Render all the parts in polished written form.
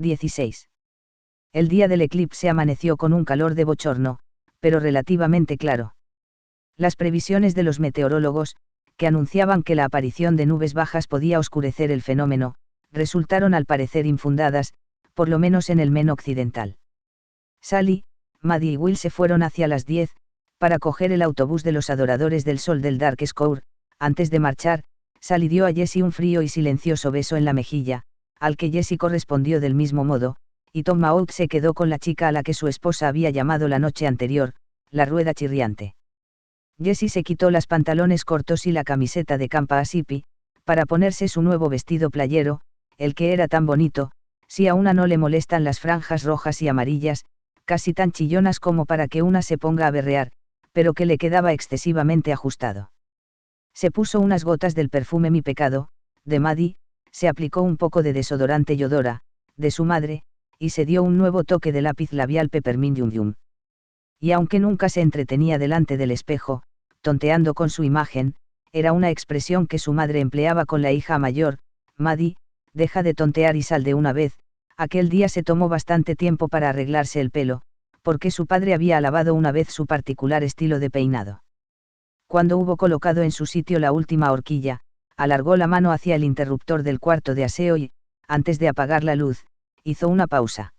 16. El día del eclipse amaneció con un calor de bochorno, pero relativamente claro. Las previsiones de los meteorólogos, que anunciaban que la aparición de nubes bajas podía oscurecer el fenómeno, resultaron al parecer infundadas, por lo menos en el Maine occidental. Sally, Maddie y Will se fueron hacia las 10, para coger el autobús de los adoradores del sol del Dark Scour. Antes de marchar, Sally dio a Jessie un frío y silencioso beso en la mejilla, al que Jessie correspondió del mismo modo, y Tom Maud se quedó con la chica a la que su esposa había llamado la noche anterior, la rueda chirriante. Jessie se quitó los pantalones cortos y la camiseta de campa asipi, para ponerse su nuevo vestido playero, el que era tan bonito, si a una no le molestan las franjas rojas y amarillas, casi tan chillonas como para que una se ponga a berrear, pero que le quedaba excesivamente ajustado. Se puso unas gotas del perfume Mi Pecado, de Maddie, se aplicó un poco de desodorante Yodora, de su madre, y se dio un nuevo toque de lápiz labial Peppermint Yum Yum. Y aunque nunca se entretenía delante del espejo, tonteando con su imagen, era una expresión que su madre empleaba con la hija mayor, Maddie, deja de tontear y sal de una vez. Aquel día se tomó bastante tiempo para arreglarse el pelo, porque su padre había alabado una vez su particular estilo de peinado. Cuando hubo colocado en su sitio la última horquilla, alargó la mano hacia el interruptor del cuarto de aseo y, antes de apagar la luz, hizo una pausa.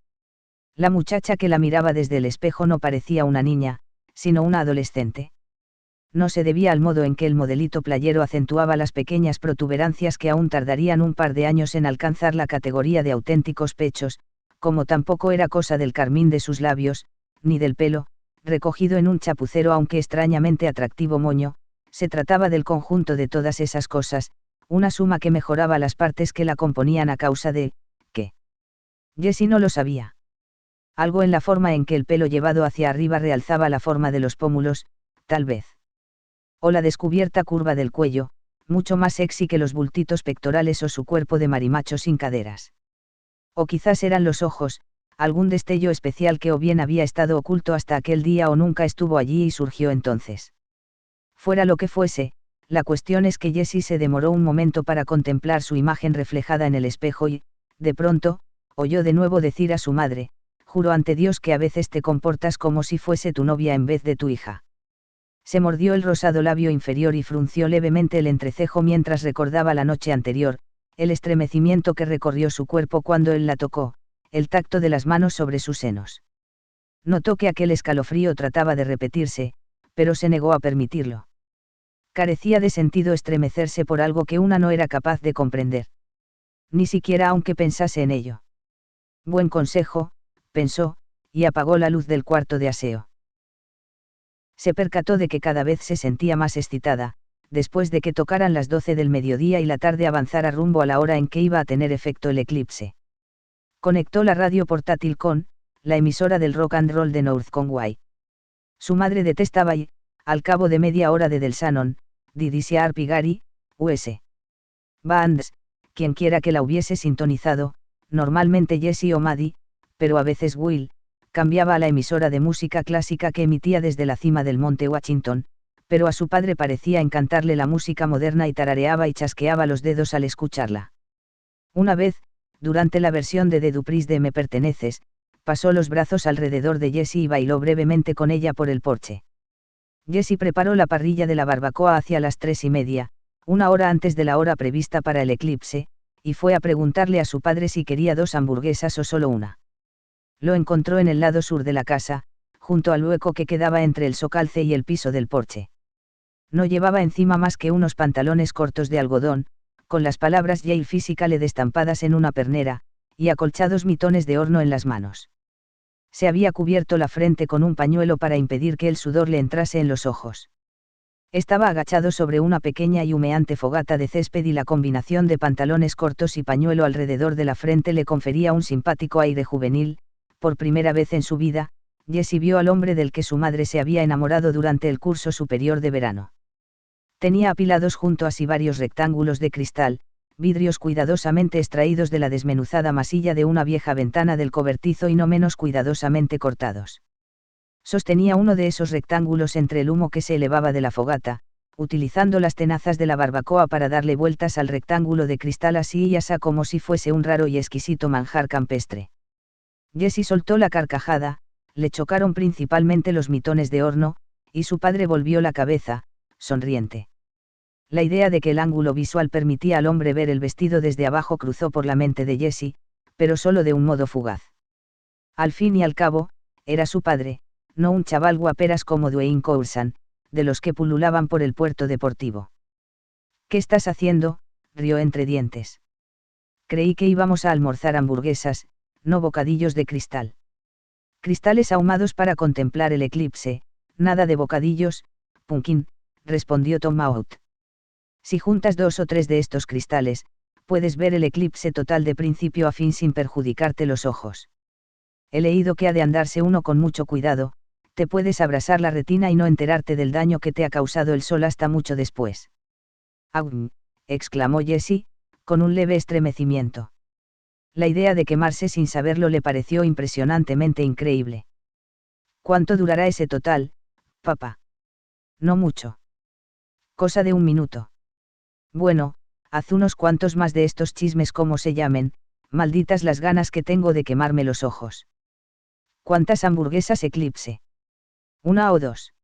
La muchacha que la miraba desde el espejo no parecía una niña, sino una adolescente. No se debía al modo en que el modelito playero acentuaba las pequeñas protuberancias que aún tardarían un par de años en alcanzar la categoría de auténticos pechos, como tampoco era cosa del carmín de sus labios, ni del pelo, recogido en un chapucero aunque extrañamente atractivo moño. Se trataba del conjunto de todas esas cosas, una suma que mejoraba las partes que la componían a causa de, ¿qué? Jessie no lo sabía. Algo en la forma en que el pelo llevado hacia arriba realzaba la forma de los pómulos, tal vez. O la descubierta curva del cuello, mucho más sexy que los bultitos pectorales o su cuerpo de marimacho sin caderas. O quizás eran los ojos, algún destello especial que o bien había estado oculto hasta aquel día o nunca estuvo allí y surgió entonces. Fuera lo que fuese, la cuestión es que Jessie se demoró un momento para contemplar su imagen reflejada en el espejo y, de pronto, oyó de nuevo decir a su madre: «Juro ante Dios que a veces te comportas como si fuese tu novia en vez de tu hija». Se mordió el rosado labio inferior y frunció levemente el entrecejo mientras recordaba la noche anterior, el estremecimiento que recorrió su cuerpo cuando él la tocó, el tacto de las manos sobre sus senos. Notó que aquel escalofrío trataba de repetirse, pero se negó a permitirlo. Carecía de sentido estremecerse por algo que una no era capaz de comprender. Ni siquiera aunque pensase en ello. Buen consejo, pensó, y apagó la luz del cuarto de aseo. Se percató de que cada vez se sentía más excitada, después de que tocaran las 12 del mediodía y la tarde avanzara rumbo a la hora en que iba a tener efecto el eclipse. Conectó la radio portátil con, la emisora del rock and roll de North Conway. Su madre detestaba y, al cabo de media hora de Del Shannon, Didisia Arpigari, US. Bands, quienquiera que la hubiese sintonizado, normalmente Jessie o Maddie, pero a veces Will, cambiaba a la emisora de música clásica que emitía desde la cima del monte Washington, pero a su padre parecía encantarle la música moderna y tarareaba y chasqueaba los dedos al escucharla. Una vez, durante la versión de The Dupris de Me Perteneces, pasó los brazos alrededor de Jessie y bailó brevemente con ella por el porche. Jessie preparó la parrilla de la barbacoa hacia las 3:30, una hora antes de la hora prevista para el eclipse, y fue a preguntarle a su padre si quería 2 hamburguesas o solo una. Lo encontró en el lado sur de la casa, junto al hueco que quedaba entre el socalce y el piso del porche. No llevaba encima más que unos pantalones cortos de algodón, con las palabras Yale Physical estampadas en una pernera, y acolchados mitones de horno en las manos. Se había cubierto la frente con un pañuelo para impedir que el sudor le entrase en los ojos. Estaba agachado sobre una pequeña y humeante fogata de césped y la combinación de pantalones cortos y pañuelo alrededor de la frente le confería un simpático aire juvenil. Por primera vez en su vida, Jessie vio al hombre del que su madre se había enamorado durante el curso superior de verano. Tenía apilados junto a sí varios rectángulos de cristal, vidrios cuidadosamente extraídos de la desmenuzada masilla de una vieja ventana del cobertizo y no menos cuidadosamente cortados. Sostenía uno de esos rectángulos entre el humo que se elevaba de la fogata, utilizando las tenazas de la barbacoa para darle vueltas al rectángulo de cristal así y asá como si fuese un raro y exquisito manjar campestre. Jessie soltó la carcajada, le chocaron principalmente los mitones de horno, y su padre volvió la cabeza, sonriente. La idea de que el ángulo visual permitía al hombre ver el vestido desde abajo cruzó por la mente de Jessie, pero solo de un modo fugaz. Al fin y al cabo, era su padre, no un chaval guaperas como Dwayne Coulson, de los que pululaban por el puerto deportivo. «¿Qué estás haciendo?», rió entre dientes. «Creí que íbamos a almorzar hamburguesas, no bocadillos de cristal». «Cristales ahumados para contemplar el eclipse, nada de bocadillos, Pumpkin», respondió Tom Maud. «Si juntas 2 o 3 de estos cristales, puedes ver el eclipse total de principio a fin sin perjudicarte los ojos. He leído que ha de andarse uno con mucho cuidado, te puedes abrasar la retina y no enterarte del daño que te ha causado el sol hasta mucho después». «¡Aum!», exclamó Jessie, con un leve estremecimiento. La idea de quemarse sin saberlo le pareció impresionantemente increíble. «¿Cuánto durará ese total, papá?». «No mucho. Cosa de 1 minuto». «Bueno, haz unos cuantos más de estos chismes como se llamen, malditas las ganas que tengo de quemarme los ojos». «¿Cuántas hamburguesas eclipse?». «1 o 2.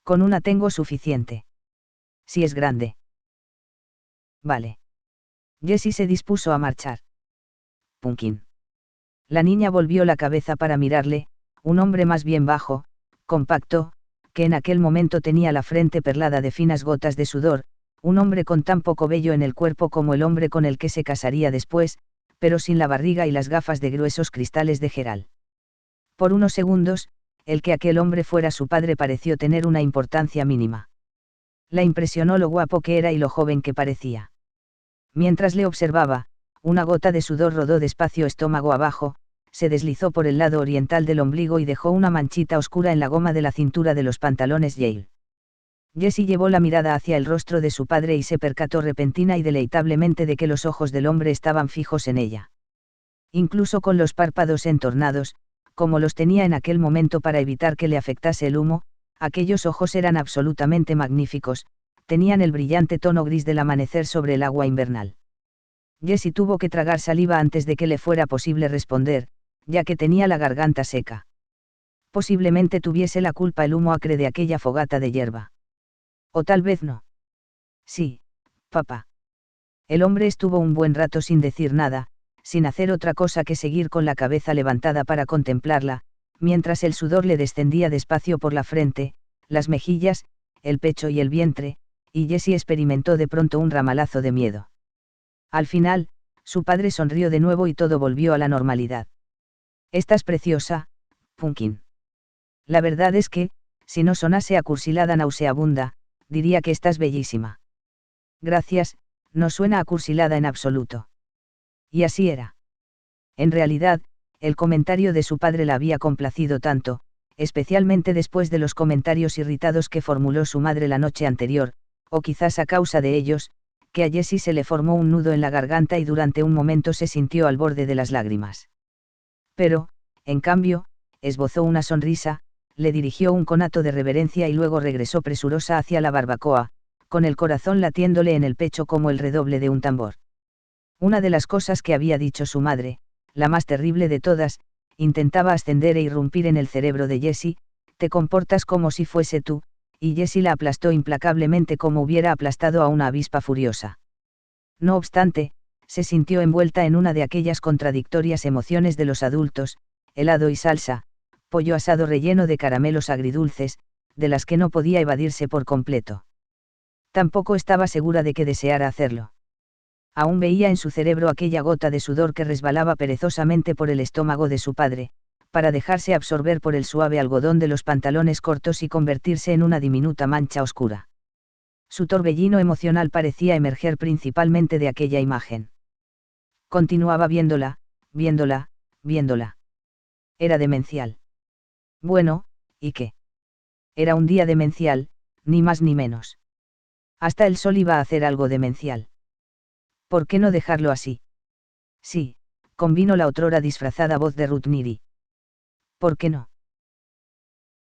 Con una tengo suficiente. Si es grande». «Vale». Jessie se dispuso a marchar. «Pumpkin». La niña volvió la cabeza para mirarle, un hombre más bien bajo, compacto, que en aquel momento tenía la frente perlada de finas gotas de sudor, un hombre con tan poco vello en el cuerpo como el hombre con el que se casaría después, pero sin la barriga y las gafas de gruesos cristales de Gerald. Por unos segundos, el que aquel hombre fuera su padre pareció tener una importancia mínima. La impresionó lo guapo que era y lo joven que parecía. Mientras le observaba, una gota de sudor rodó despacio estómago abajo, se deslizó por el lado oriental del ombligo y dejó una manchita oscura en la goma de la cintura de los pantalones Yale. Jessie llevó la mirada hacia el rostro de su padre y se percató repentina y deleitablemente de que los ojos del hombre estaban fijos en ella. Incluso con los párpados entornados, como los tenía en aquel momento para evitar que le afectase el humo, aquellos ojos eran absolutamente magníficos, tenían el brillante tono gris del amanecer sobre el agua invernal. Jessie tuvo que tragar saliva antes de que le fuera posible responder, ya que tenía la garganta seca. Posiblemente tuviese la culpa el humo acre de aquella fogata de hierba. O tal vez no. «Sí, papá». El hombre estuvo un buen rato sin decir nada, sin hacer otra cosa que seguir con la cabeza levantada para contemplarla, mientras el sudor le descendía despacio por la frente, las mejillas, el pecho y el vientre, y Jessie experimentó de pronto un ramalazo de miedo. Al final, su padre sonrió de nuevo y todo volvió a la normalidad. «Estás preciosa, Pumpkin. La verdad es que, si no sonase a cursilada nauseabunda, diría que estás bellísima». «Gracias, no suena a cursilada en absoluto». Y así era. En realidad, el comentario de su padre la había complacido tanto, especialmente después de los comentarios irritados que formuló su madre la noche anterior, o quizás a causa de ellos, que a Jessie se le formó un nudo en la garganta y durante un momento se sintió al borde de las lágrimas. Pero, en cambio, esbozó una sonrisa, le dirigió un conato de reverencia y luego regresó presurosa hacia la barbacoa, con el corazón latiéndole en el pecho como el redoble de un tambor. Una de las cosas que había dicho su madre, la más terrible de todas, intentaba ascender e irrumpir en el cerebro de Jessie: «Te comportas como si fuese tú», y Jessie la aplastó implacablemente como hubiera aplastado a una avispa furiosa. No obstante, se sintió envuelta en una de aquellas contradictorias emociones de los adultos: helado y salsa, pollo asado relleno de caramelos agridulces, de las que no podía evadirse por completo. Tampoco estaba segura de que deseara hacerlo. Aún veía en su cerebro aquella gota de sudor que resbalaba perezosamente por el estómago de su padre, para dejarse absorber por el suave algodón de los pantalones cortos y convertirse en una diminuta mancha oscura. Su torbellino emocional parecía emerger principalmente de aquella imagen. Continuaba viéndola, viéndola, viéndola. Era demencial. Bueno, ¿y qué? Era un día demencial, ni más ni menos. Hasta el sol iba a hacer algo demencial. ¿Por qué no dejarlo así? Sí, convino la otrora disfrazada voz de Ruth Neary. ¿Por qué no?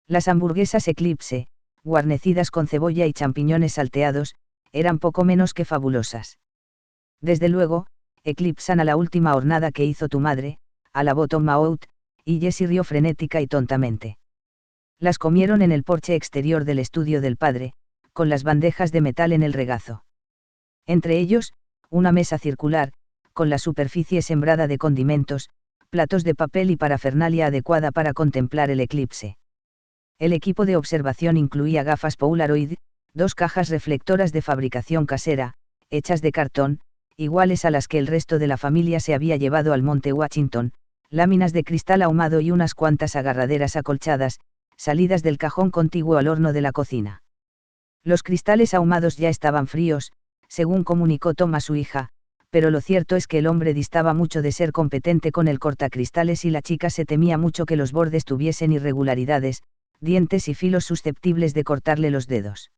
Las hamburguesas Eclipse, guarnecidas con cebolla y champiñones salteados, eran poco menos que fabulosas. Desde luego, eclipsan a la última hornada que hizo tu madre, alabó Tom Maud, y Jessie rió frenética y tontamente. Las comieron en el porche exterior del estudio del padre, con las bandejas de metal en el regazo. Entre ellos, una mesa circular, con la superficie sembrada de condimentos, platos de papel y parafernalia adecuada para contemplar el eclipse. El equipo de observación incluía gafas Polaroid, 2 cajas reflectoras de fabricación casera, hechas de cartón, iguales a las que el resto de la familia se había llevado al monte Washington, láminas de cristal ahumado y unas cuantas agarraderas acolchadas, salidas del cajón contiguo al horno de la cocina. Los cristales ahumados ya estaban fríos, según comunicó Tom a su hija, pero lo cierto es que el hombre distaba mucho de ser competente con el cortacristales y la chica se temía mucho que los bordes tuviesen irregularidades, dientes y filos susceptibles de cortarle los dedos.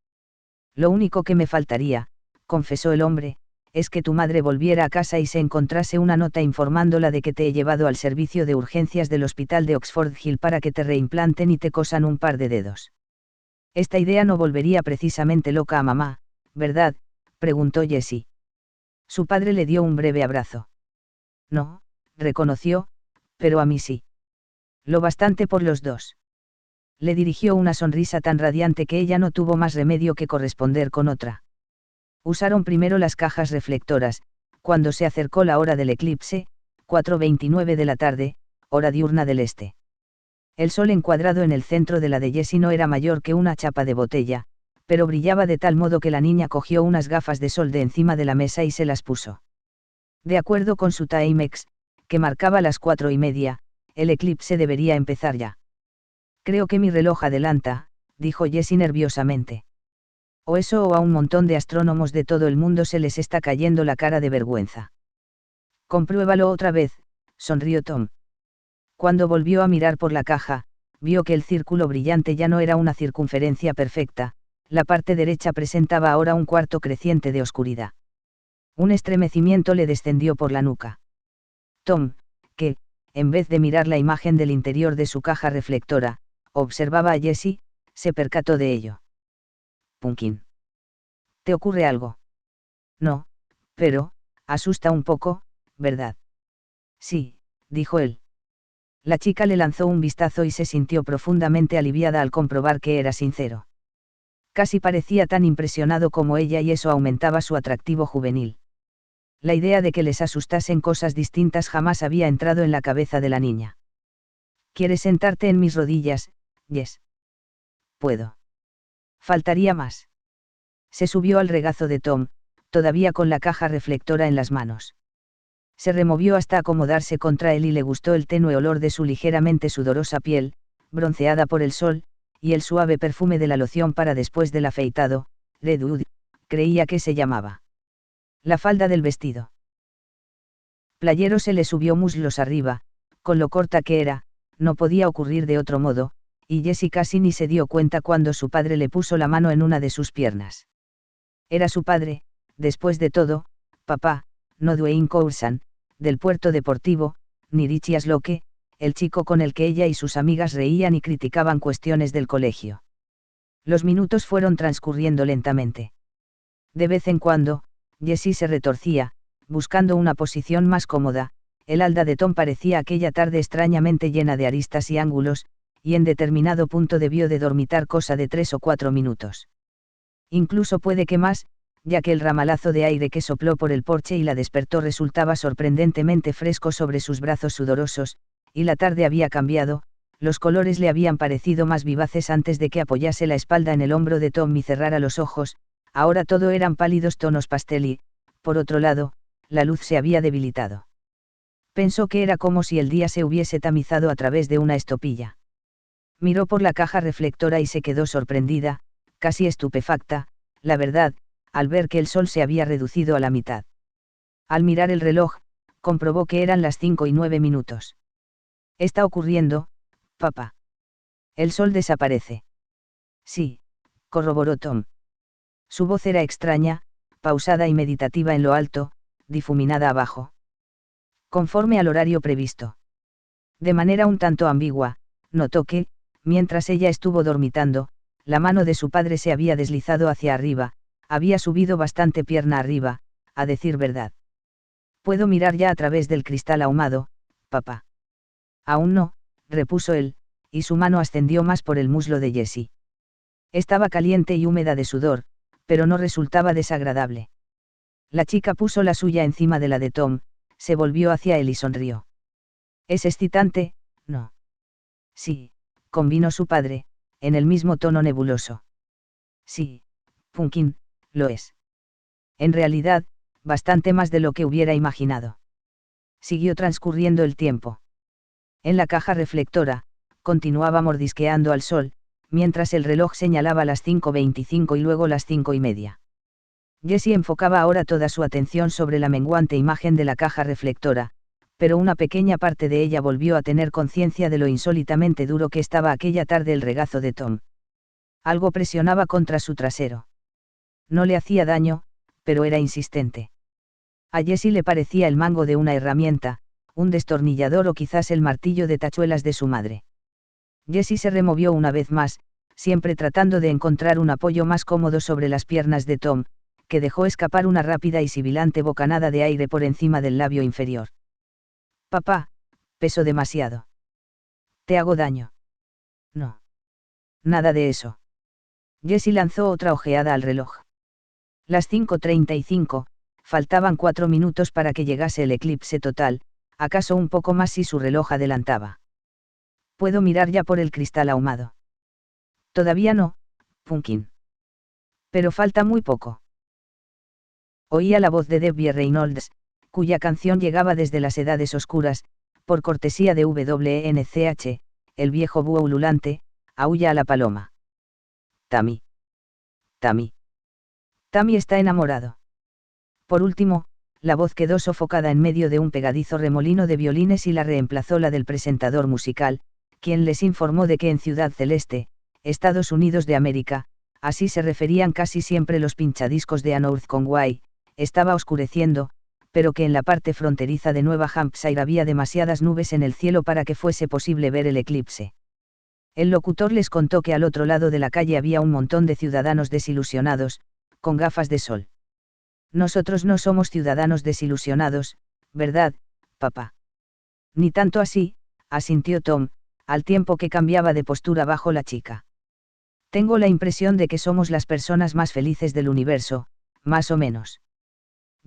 Lo único que me faltaría, confesó el hombre, es que tu madre volviera a casa y se encontrase una nota informándola de que te he llevado al servicio de urgencias del hospital de Oxford Hill para que te reimplanten y te cosan un par de dedos. Esta idea no volvería precisamente loca a mamá, ¿verdad?, preguntó Jessie. Su padre le dio un breve abrazo. No, reconoció, pero a mí sí. Lo bastante por los dos. Le dirigió una sonrisa tan radiante que ella no tuvo más remedio que corresponder con otra. Usaron primero las cajas reflectoras, cuando se acercó la hora del eclipse, 4:29 de la tarde, hora diurna del este. El sol encuadrado en el centro de la de Jessie no era mayor que una chapa de botella, pero brillaba de tal modo que la niña cogió unas gafas de sol de encima de la mesa y se las puso. De acuerdo con su Timex, que marcaba las 4:30, el eclipse debería empezar ya. Creo que mi reloj adelanta, dijo Jessie nerviosamente. O eso o a un montón de astrónomos de todo el mundo se les está cayendo la cara de vergüenza. Compruébalo otra vez, sonrió Tom. Cuando volvió a mirar por la caja, vio que el círculo brillante ya no era una circunferencia perfecta, la parte derecha presentaba ahora un cuarto creciente de oscuridad. Un estremecimiento le descendió por la nuca. Tom, que, en vez de mirar la imagen del interior de su caja reflectora, observaba a Jessie, se percató de ello. Pumpkin. ¿Te ocurre algo? No, pero, asusta un poco, ¿verdad? Sí, dijo él. La chica le lanzó un vistazo y se sintió profundamente aliviada al comprobar que era sincero. Casi parecía tan impresionado como ella y eso aumentaba su atractivo juvenil. La idea de que les asustasen cosas distintas jamás había entrado en la cabeza de la niña. ¿Quieres sentarte en mis rodillas, Jess? Puedo. Faltaría más. Se subió al regazo de Tom, todavía con la caja reflectora en las manos. Se removió hasta acomodarse contra él y le gustó el tenue olor de su ligeramente sudorosa piel, bronceada por el sol, y el suave perfume de la loción para después del afeitado, Red Wood, creía que se llamaba. La falda del vestido playero se le subió muslos arriba, con lo corta que era, no podía ocurrir de otro modo, y Jessie casi ni se dio cuenta cuando su padre le puso la mano en una de sus piernas. Era su padre, después de todo, papá, no Dwayne Coulson, del puerto deportivo, ni Richie Asloke, el chico con el que ella y sus amigas reían y criticaban cuestiones del colegio. Los minutos fueron transcurriendo lentamente. De vez en cuando, Jessie se retorcía, buscando una posición más cómoda. El halda de Tom parecía aquella tarde extrañamente llena de aristas y ángulos, y en determinado punto debió de dormitar cosa de 3 o 4 minutos. Incluso puede que más, ya que el ramalazo de aire que sopló por el porche y la despertó resultaba sorprendentemente fresco sobre sus brazos sudorosos, y la tarde había cambiado, los colores le habían parecido más vivaces antes de que apoyase la espalda en el hombro de Tom y cerrara los ojos, ahora todo eran pálidos tonos pastel y, por otro lado, la luz se había debilitado. Pensó que era como si el día se hubiese tamizado a través de una estopilla. Miró por la caja reflectora y se quedó sorprendida, casi estupefacta, la verdad, al ver que el sol se había reducido a la mitad. Al mirar el reloj, comprobó que eran las 5:09. «Está ocurriendo, papá. El sol desaparece». «Sí», corroboró Tom. Su voz era extraña, pausada y meditativa en lo alto, difuminada abajo. Conforme al horario previsto. De manera un tanto ambigua, notó que, mientras ella estuvo dormitando, la mano de su padre se había deslizado hacia arriba, había subido bastante pierna arriba, a decir verdad. «Puedo mirar ya a través del cristal ahumado, papá». Aún no, repuso él, y su mano ascendió más por el muslo de Jessie. Estaba caliente y húmeda de sudor, pero no resultaba desagradable. La chica puso la suya encima de la de Tom, se volvió hacia él y sonrió. ¿Es excitante, no? Sí, convino su padre, en el mismo tono nebuloso. Sí, Pumpkin, lo es. En realidad, bastante más de lo que hubiera imaginado. Siguió transcurriendo el tiempo. En la caja reflectora, continuaba mordisqueando al sol, mientras el reloj señalaba las 5:25 y luego las 5:30. Jessie enfocaba ahora toda su atención sobre la menguante imagen de la caja reflectora, pero una pequeña parte de ella volvió a tener conciencia de lo insólitamente duro que estaba aquella tarde el regazo de Tom. Algo presionaba contra su trasero. No le hacía daño, pero era insistente. A Jessie le parecía el mango de una herramienta, un destornillador o quizás el martillo de tachuelas de su madre. Jessie se removió una vez más, siempre tratando de encontrar un apoyo más cómodo sobre las piernas de Tom, que dejó escapar una rápida y sibilante bocanada de aire por encima del labio inferior. Papá, peso demasiado. ¿Te hago daño? No. Nada de eso. Jessie lanzó otra ojeada al reloj. Las 5:35, faltaban 4 minutos para que llegase el eclipse total, acaso un poco más si su reloj adelantaba. Puedo mirar ya por el cristal ahumado. Todavía no, Pumpkin. Pero falta muy poco. Oía la voz de Debbie Reynolds, cuya canción llegaba desde las edades oscuras, por cortesía de WNCH, el viejo búho ululante, aúlla a la paloma. Tammy. Tammy. Tammy está enamorado. Por último, la voz quedó sofocada en medio de un pegadizo remolino de violines y la reemplazó la del presentador musical, quien les informó de que en Ciudad Celeste, Estados Unidos de América, así se referían casi siempre los pinchadiscos de North Conway, estaba oscureciendo, pero que en la parte fronteriza de Nueva Hampshire había demasiadas nubes en el cielo para que fuese posible ver el eclipse. El locutor les contó que al otro lado de la calle había un montón de ciudadanos desilusionados, con gafas de sol. Nosotros no somos ciudadanos desilusionados, ¿verdad, papá? Ni tanto así, asintió Tom, al tiempo que cambiaba de postura bajo la chica. Tengo la impresión de que somos las personas más felices del universo, más o menos.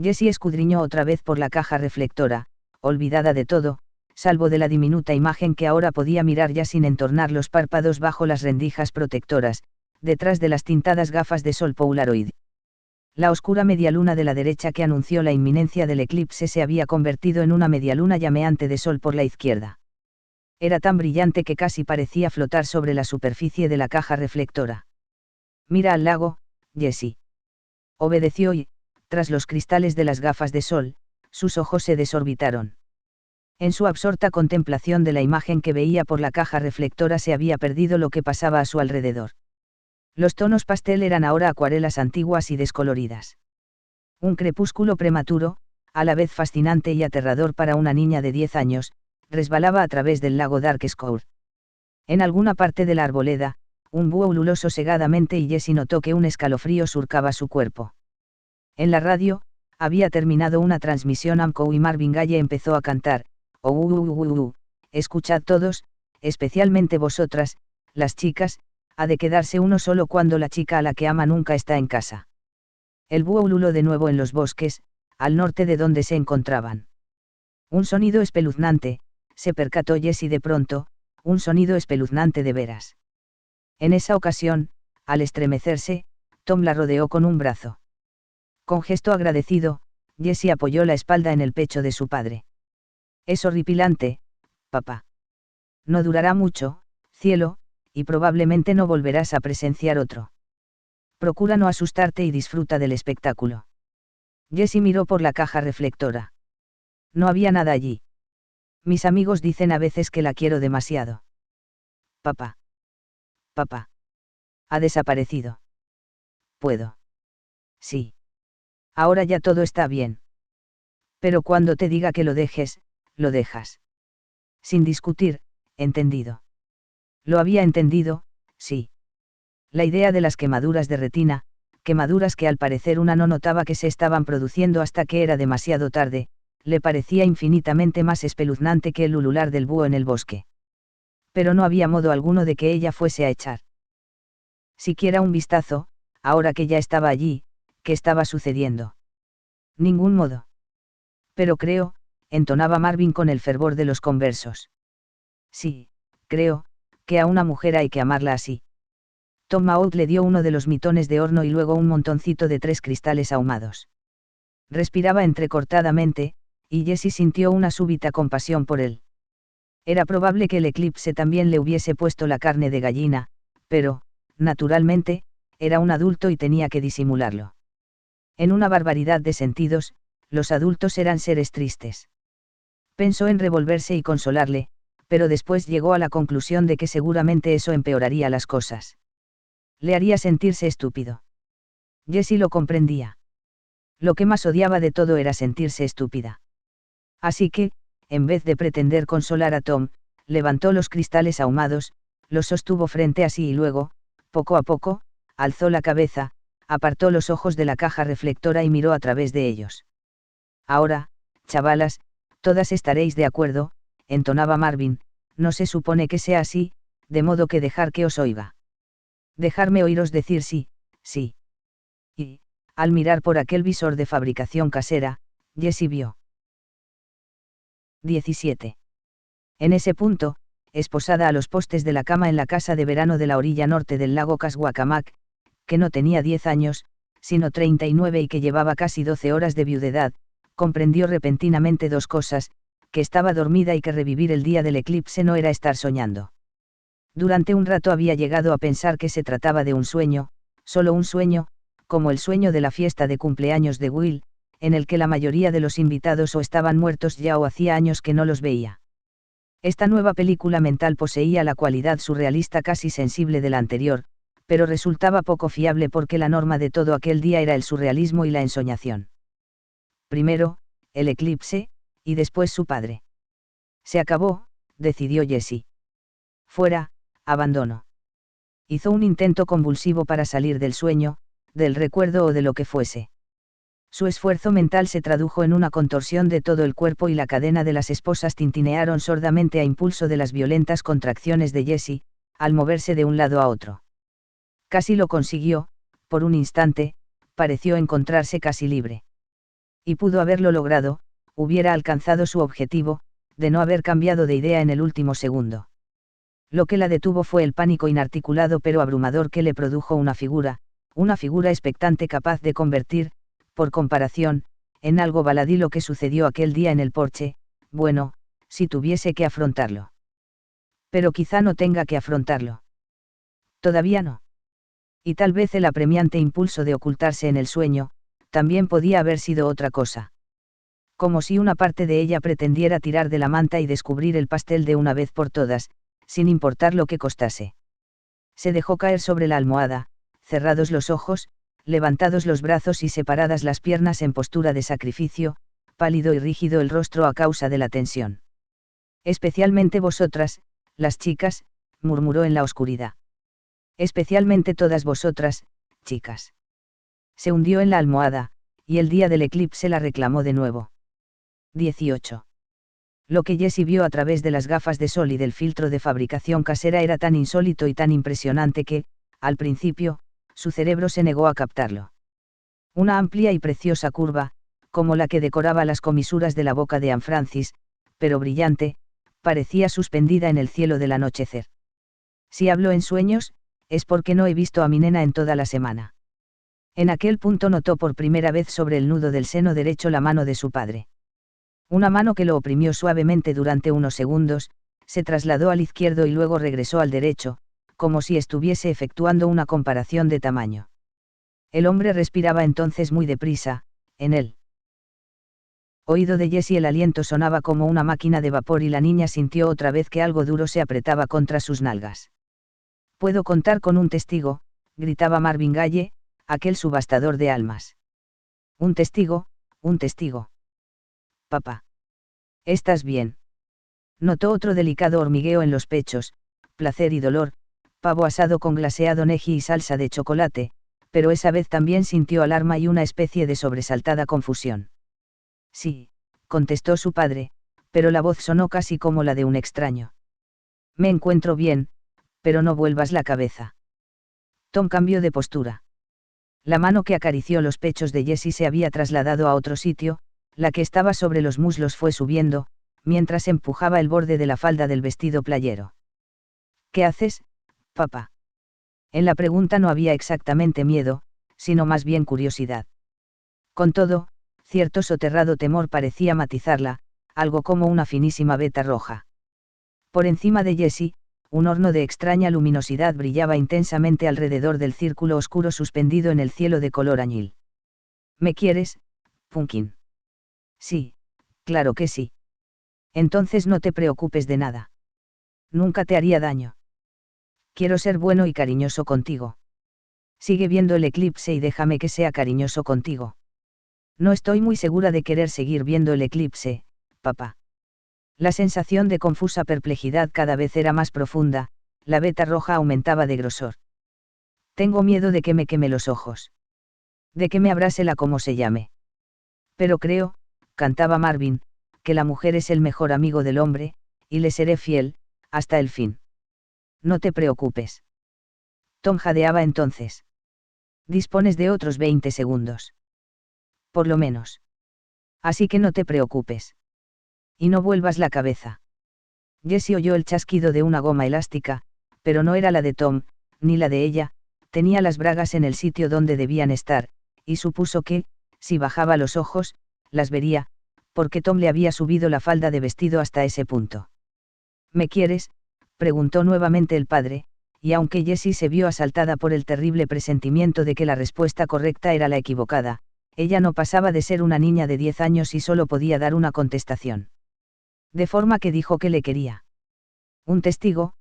Jessie escudriñó otra vez por la caja reflectora, olvidada de todo, salvo de la diminuta imagen que ahora podía mirar ya sin entornar los párpados bajo las rendijas protectoras, detrás de las tintadas gafas de sol Polaroid. La oscura medialuna de la derecha que anunció la inminencia del eclipse se había convertido en una medialuna llameante de sol por la izquierda. Era tan brillante que casi parecía flotar sobre la superficie de la caja reflectora. Mira al lago, Jessie. Obedeció y, tras los cristales de las gafas de sol, sus ojos se desorbitaron. En su absorta contemplación de la imagen que veía por la caja reflectora se había perdido lo que pasaba a su alrededor. Los tonos pastel eran ahora acuarelas antiguas y descoloridas. Un crepúsculo prematuro, a la vez fascinante y aterrador para una niña de 10 años, resbalaba a través del lago Darkscour. En alguna parte de la arboleda, un búho ululó sosegadamente y Jessie notó que un escalofrío surcaba su cuerpo. En la radio, había terminado una transmisión AMCO y Marvin Gaye empezó a cantar, escuchad todos, especialmente vosotras, las chicas, ha de quedarse uno solo cuando la chica a la que ama nunca está en casa. El búho ululó de nuevo en los bosques, al norte de donde se encontraban. Un sonido espeluznante, se percató Jessie de pronto, un sonido espeluznante de veras. En esa ocasión, al estremecerse, Tom la rodeó con un brazo. Con gesto agradecido, Jessie apoyó la espalda en el pecho de su padre. Es horripilante, papá. No durará mucho, cielo, y probablemente no volverás a presenciar otro. Procura no asustarte y disfruta del espectáculo. Jessie miró por la caja reflectora. No había nada allí. Mis amigos dicen a veces que la quiero demasiado. Papá. Papá. Ha desaparecido. ¿Puedo? Sí. Ahora ya todo está bien. Pero cuando te diga que lo dejes, lo dejas. Sin discutir, entendido. Lo había entendido, sí. La idea de las quemaduras de retina, quemaduras que al parecer una no notaba que se estaban produciendo hasta que era demasiado tarde, le parecía infinitamente más espeluznante que el ulular del búho en el bosque. Pero no había modo alguno de que ella fuese a echar siquiera un vistazo, ahora que ya estaba allí. ¿Qué estaba sucediendo? Ningún modo. Pero creo, entonaba Marvin con el fervor de los conversos. Sí, creo, que a una mujer hay que amarla así. Tom Maud le dio uno de los mitones de horno y luego un montoncito de 3 cristales ahumados. Respiraba entrecortadamente, y Jessie sintió una súbita compasión por él. Era probable que el eclipse también le hubiese puesto la carne de gallina, pero, naturalmente, era un adulto y tenía que disimularlo. En una barbaridad de sentidos, los adultos eran seres tristes. Pensó en revolverse y consolarle, pero después llegó a la conclusión de que seguramente eso empeoraría las cosas. Le haría sentirse estúpido. Jessie lo comprendía. Lo que más odiaba de todo era sentirse estúpida. Así que, en vez de pretender consolar a Tom, levantó los cristales ahumados, los sostuvo frente a sí y luego, poco a poco, alzó la cabeza, apartó los ojos de la caja reflectora y miró a través de ellos. Ahora, chavalas, todas estaréis de acuerdo, entonaba Marvin, no se supone que sea así, de modo que dejar que os oiga. Dejarme oíros decir sí, sí. Y, al mirar por aquel visor de fabricación casera, Jessie vio. 17. En ese punto, esposada a los postes de la cama en la casa de verano de la orilla norte del lago Casguacamac, que no tenía 10 años, sino 39 y que llevaba casi 12 horas de viudedad, comprendió repentinamente 2 cosas, que estaba dormida y que revivir el día del eclipse no era estar soñando. Durante un rato había llegado a pensar que se trataba de un sueño, solo un sueño, como el sueño de la fiesta de cumpleaños de Will, en el que la mayoría de los invitados o estaban muertos ya o hacía años que no los veía. Esta nueva película mental poseía la cualidad surrealista casi sensible de la anterior, pero resultaba poco fiable porque la norma de todo aquel día era el surrealismo y la ensoñación. Primero, el eclipse, y después su padre. Se acabó, decidió Jessie. Fuera, abandono. Hizo un intento convulsivo para salir del sueño, del recuerdo o de lo que fuese. Su esfuerzo mental se tradujo en una contorsión de todo el cuerpo y la cadena de las esposas tintinearon sordamente a impulso de las violentas contracciones de Jessie, al moverse de un lado a otro. Casi lo consiguió, por un instante, pareció encontrarse casi libre. Y pudo haberlo logrado, hubiera alcanzado su objetivo, de no haber cambiado de idea en el último segundo. Lo que la detuvo fue el pánico inarticulado pero abrumador que le produjo una figura expectante capaz de convertir, por comparación, en algo baladí lo que sucedió aquel día en el porche, bueno, si tuviese que afrontarlo. Pero quizá no tenga que afrontarlo. Todavía no. Y tal vez el apremiante impulso de ocultarse en el sueño, también podía haber sido otra cosa. Como si una parte de ella pretendiera tirar de la manta y descubrir el pastel de una vez por todas, sin importar lo que costase. Se dejó caer sobre la almohada, cerrados los ojos, levantados los brazos y separadas las piernas en postura de sacrificio, pálido y rígido el rostro a causa de la tensión. Especialmente vosotras, las chicas, murmuró en la oscuridad. Especialmente todas vosotras, chicas. Se hundió en la almohada, y el día del eclipse la reclamó de nuevo. 18. Lo que Jessie vio a través de las gafas de sol y del filtro de fabricación casera era tan insólito y tan impresionante que, al principio, su cerebro se negó a captarlo. Una amplia y preciosa curva, como la que decoraba las comisuras de la boca de Anne Francis, pero brillante, parecía suspendida en el cielo del anochecer. Si hablo en sueños, es porque no he visto a mi nena en toda la semana. En aquel punto notó por primera vez sobre el nudo del seno derecho la mano de su padre. Una mano que lo oprimió suavemente durante unos segundos, se trasladó al izquierdo y luego regresó al derecho, como si estuviese efectuando una comparación de tamaño. El hombre respiraba entonces muy deprisa, en él. Oído de Jessie el aliento sonaba como una máquina de vapor y la niña sintió otra vez que algo duro se apretaba contra sus nalgas. «Puedo contar con un testigo», gritaba Marvin Gaye, aquel subastador de almas. «Un testigo, un testigo. Papá. ¿Estás bien?» Notó otro delicado hormigueo en los pechos, placer y dolor, pavo asado con glaseado neji y salsa de chocolate, pero esa vez también sintió alarma y una especie de sobresaltada confusión. «Sí», contestó su padre, pero la voz sonó casi como la de un extraño. Me encuentro bien, pero no vuelvas la cabeza. Tom cambió de postura. La mano que acarició los pechos de Jessie se había trasladado a otro sitio, la que estaba sobre los muslos fue subiendo, mientras empujaba el borde de la falda del vestido playero. ¿Qué haces, papá? En la pregunta no había exactamente miedo, sino más bien curiosidad. Con todo, cierto soterrado temor parecía matizarla, algo como una finísima veta roja. Por encima de Jessie, un horno de extraña luminosidad brillaba intensamente alrededor del círculo oscuro suspendido en el cielo de color añil. ¿Me quieres, Pumpkin? Sí, claro que sí. Entonces no te preocupes de nada. Nunca te haría daño. Quiero ser bueno y cariñoso contigo. Sigue viendo el eclipse y déjame que sea cariñoso contigo. No estoy muy segura de querer seguir viendo el eclipse, papá. La sensación de confusa perplejidad cada vez era más profunda, la veta roja aumentaba de grosor. Tengo miedo de que me queme los ojos. De que me abrase la como se llame. Pero creo, cantaba Marvin, que la mujer es el mejor amigo del hombre, y le seré fiel, hasta el fin. No te preocupes. Tom jadeaba entonces. Dispones de otros 20 segundos. Por lo menos. Así que no te preocupes. Y no vuelvas la cabeza. Jessie oyó el chasquido de una goma elástica, pero no era la de Tom, ni la de ella, tenía las bragas en el sitio donde debían estar, y supuso que, si bajaba los ojos, las vería, porque Tom le había subido la falda de vestido hasta ese punto. ¿Me quieres?, preguntó nuevamente el padre, y aunque Jessie se vio asaltada por el terrible presentimiento de que la respuesta correcta era la equivocada, ella no pasaba de ser una niña de 10 años y solo podía dar una contestación. De forma que dijo que le quería. Un testigo,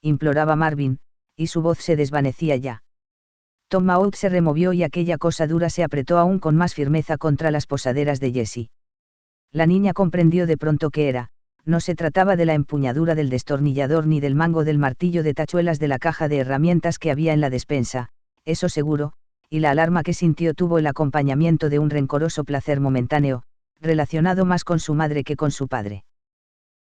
imploraba Marvin, y su voz se desvanecía ya. Tom Maud se removió y aquella cosa dura se apretó aún con más firmeza contra las posaderas de Jessie. La niña comprendió de pronto que era, no se trataba de la empuñadura del destornillador ni del mango del martillo de tachuelas de la caja de herramientas que había en la despensa, eso seguro, y la alarma que sintió tuvo el acompañamiento de un rencoroso placer momentáneo, relacionado más con su madre que con su padre.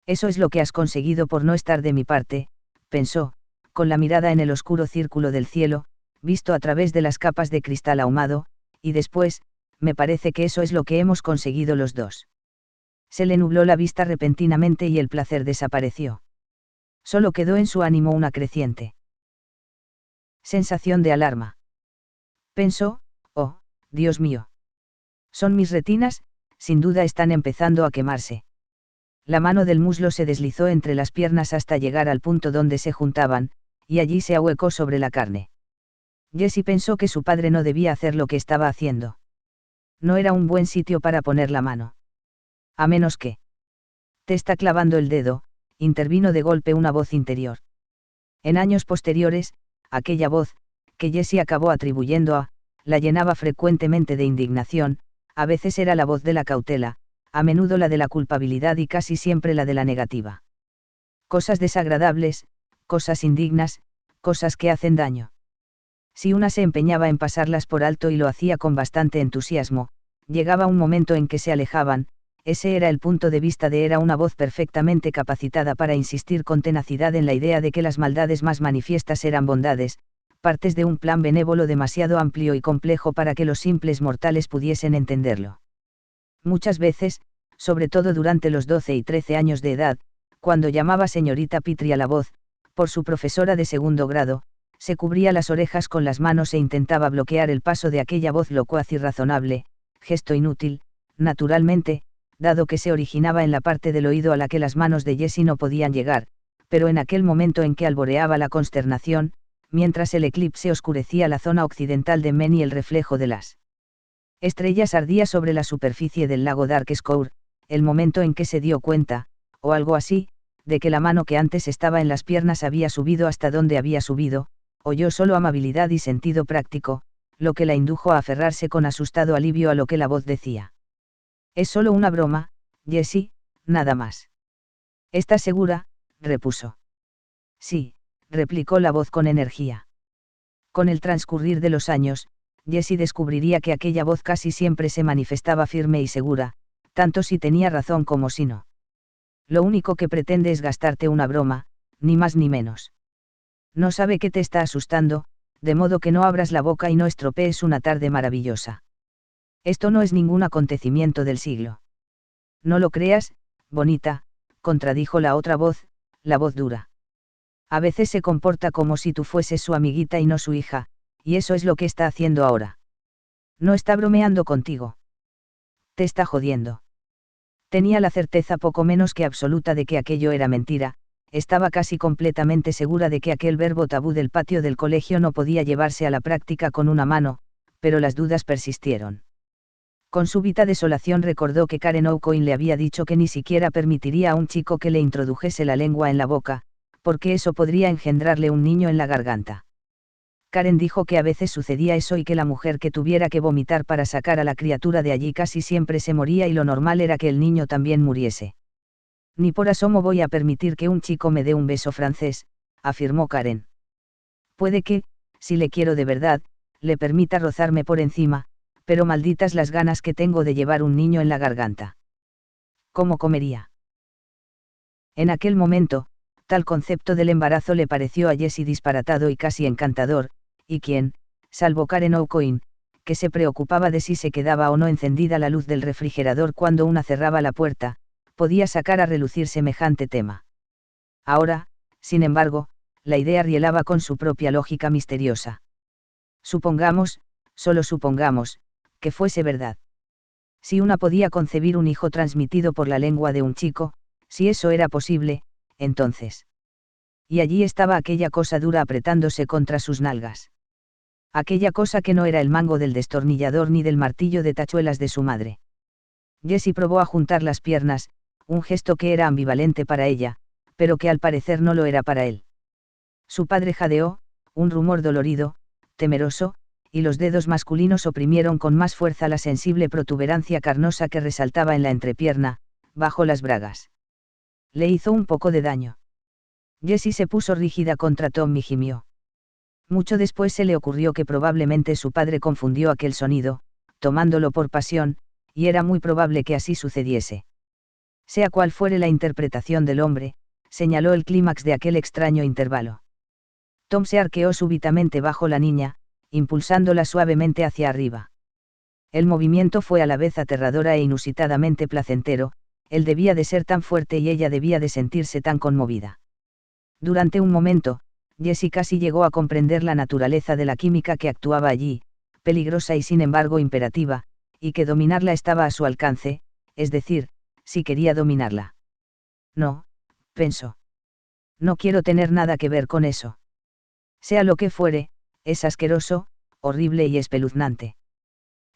Eso es lo que has conseguido por no estar de mi parte, pensó, con la mirada en el oscuro círculo del cielo, visto a través de las capas de cristal ahumado, y después, me parece que eso es lo que hemos conseguido los dos. Se le nubló la vista repentinamente y el placer desapareció. Solo quedó en su ánimo una creciente sensación de alarma. Pensó, oh, Dios mío. Son mis retinas, sin duda están empezando a quemarse. La mano del muslo se deslizó entre las piernas hasta llegar al punto donde se juntaban, y allí se ahuecó sobre la carne. Jessie pensó que su padre no debía hacer lo que estaba haciendo. No era un buen sitio para poner la mano. A menos que. Te está clavando el dedo, intervino de golpe una voz interior. En años posteriores, aquella voz, que Jessie acabó atribuyendo a, la llenaba frecuentemente de indignación, a veces era la voz de la cautela, a menudo la de la culpabilidad y casi siempre la de la negativa. Cosas desagradables, cosas indignas, cosas que hacen daño. Si una se empeñaba en pasarlas por alto y lo hacía con bastante entusiasmo, llegaba un momento en que se alejaban. Ese era el punto de vista de era una voz perfectamente capacitada para insistir con tenacidad en la idea de que las maldades más manifiestas eran bondades, partes de un plan benévolo demasiado amplio y complejo para que los simples mortales pudiesen entenderlo. Muchas veces, sobre todo durante los 12 y 13 años de edad, cuando llamaba señorita Pitry a la voz, por su profesora de segundo grado, se cubría las orejas con las manos e intentaba bloquear el paso de aquella voz locuaz y razonable, gesto inútil, naturalmente, dado que se originaba en la parte del oído a la que las manos de Jessie no podían llegar, pero en aquel momento en que alboreaba la consternación, mientras el eclipse oscurecía la zona occidental de Maine y el reflejo de las estrellas ardía sobre la superficie del lago Darkscour, el momento en que se dio cuenta, o algo así, de que la mano que antes estaba en las piernas había subido hasta donde había subido, oyó solo amabilidad y sentido práctico, lo que la indujo a aferrarse con asustado alivio a lo que la voz decía. Es solo una broma, Jessie, nada más. ¿Estás segura?, repuso. Sí, replicó la voz con energía. Con el transcurrir de los años, Jessie descubriría que aquella voz casi siempre se manifestaba firme y segura, tanto si tenía razón como si no. Lo único que pretende es gastarte una broma, ni más ni menos. No sabe que te está asustando, de modo que no abras la boca y no estropees una tarde maravillosa. Esto no es ningún acontecimiento del siglo. No lo creas, bonita, contradijo la otra voz, la voz dura. A veces se comporta como si tú fueses su amiguita y no su hija, y eso es lo que está haciendo ahora. No está bromeando contigo. Te está jodiendo. Tenía la certeza poco menos que absoluta de que aquello era mentira, estaba casi completamente segura de que aquel verbo tabú del patio del colegio no podía llevarse a la práctica con una mano, pero las dudas persistieron. Con súbita desolación recordó que Karen O'Coin le había dicho que ni siquiera permitiría a un chico que le introdujese la lengua en la boca, porque eso podría engendrarle un niño en la garganta. Karen dijo que a veces sucedía eso y que la mujer que tuviera que vomitar para sacar a la criatura de allí casi siempre se moría y lo normal era que el niño también muriese. Ni por asomo voy a permitir que un chico me dé un beso francés, afirmó Karen. Puede que, si le quiero de verdad, le permita rozarme por encima, pero malditas las ganas que tengo de llevar un niño en la garganta. ¿Cómo comería? En aquel momento, tal concepto del embarazo le pareció a Jessie disparatado y casi encantador, y quien, salvo Karen O'Coin, que se preocupaba de si se quedaba o no encendida la luz del refrigerador cuando una cerraba la puerta, podía sacar a relucir semejante tema. Ahora, sin embargo, la idea rielaba con su propia lógica misteriosa. Supongamos, solo supongamos, que fuese verdad. Si una podía concebir un hijo transmitido por la lengua de un chico, si eso era posible, entonces. Y allí estaba aquella cosa dura apretándose contra sus nalgas. Aquella cosa que no era el mango del destornillador ni del martillo de tachuelas de su madre. Jessie probó a juntar las piernas, un gesto que era ambivalente para ella, pero que al parecer no lo era para él. Su padre jadeó, un rumor dolorido, temeroso, y los dedos masculinos oprimieron con más fuerza la sensible protuberancia carnosa que resaltaba en la entrepierna, bajo las bragas. Le hizo un poco de daño. Jessie se puso rígida contra Tom y gimió. Mucho después se le ocurrió que probablemente su padre confundió aquel sonido, tomándolo por pasión, y era muy probable que así sucediese. Sea cual fuere la interpretación del hombre, señaló el clímax de aquel extraño intervalo. Tom se arqueó súbitamente bajo la niña, impulsándola suavemente hacia arriba. El movimiento fue a la vez aterradora e inusitadamente placentero, él debía de ser tan fuerte y ella debía de sentirse tan conmovida. Durante un momento, Jessie casi llegó a comprender la naturaleza de la química que actuaba allí, peligrosa y sin embargo imperativa, y que dominarla estaba a su alcance, es decir, si quería dominarla. No, pensó. No quiero tener nada que ver con eso. Sea lo que fuere, es asqueroso, horrible y espeluznante.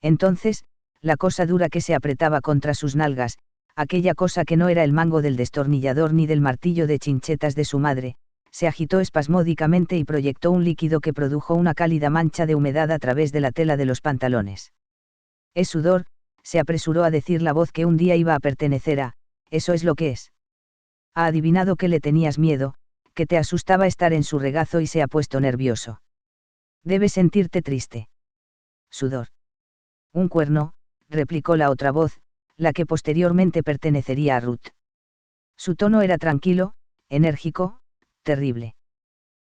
Entonces, la cosa dura que se apretaba contra sus nalgas, aquella cosa que no era el mango del destornillador ni del martillo de chinchetas de su madre, se agitó espasmódicamente y proyectó un líquido que produjo una cálida mancha de humedad a través de la tela de los pantalones. Es sudor, se apresuró a decir la voz que un día iba a pertenecer a, eso es lo que es. Ha adivinado que le tenías miedo, que te asustaba estar en su regazo y se ha puesto nervioso. Debes sentirte triste. Sudor. Un cuerno, replicó la otra voz, la que posteriormente pertenecería a Ruth. Su tono era tranquilo, enérgico, terrible.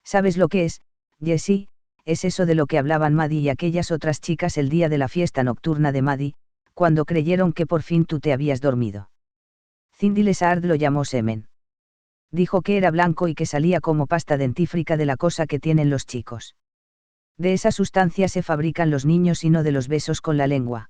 ¿Sabes lo que es, Jessie? Es eso de lo que hablaban Maddie y aquellas otras chicas el día de la fiesta nocturna de Maddie, cuando creyeron que por fin tú te habías dormido. Cindy Lesard lo llamó semen. Dijo que era blanco y que salía como pasta dentífrica de la cosa que tienen los chicos. De esa sustancia se fabrican los niños y no de los besos con la lengua.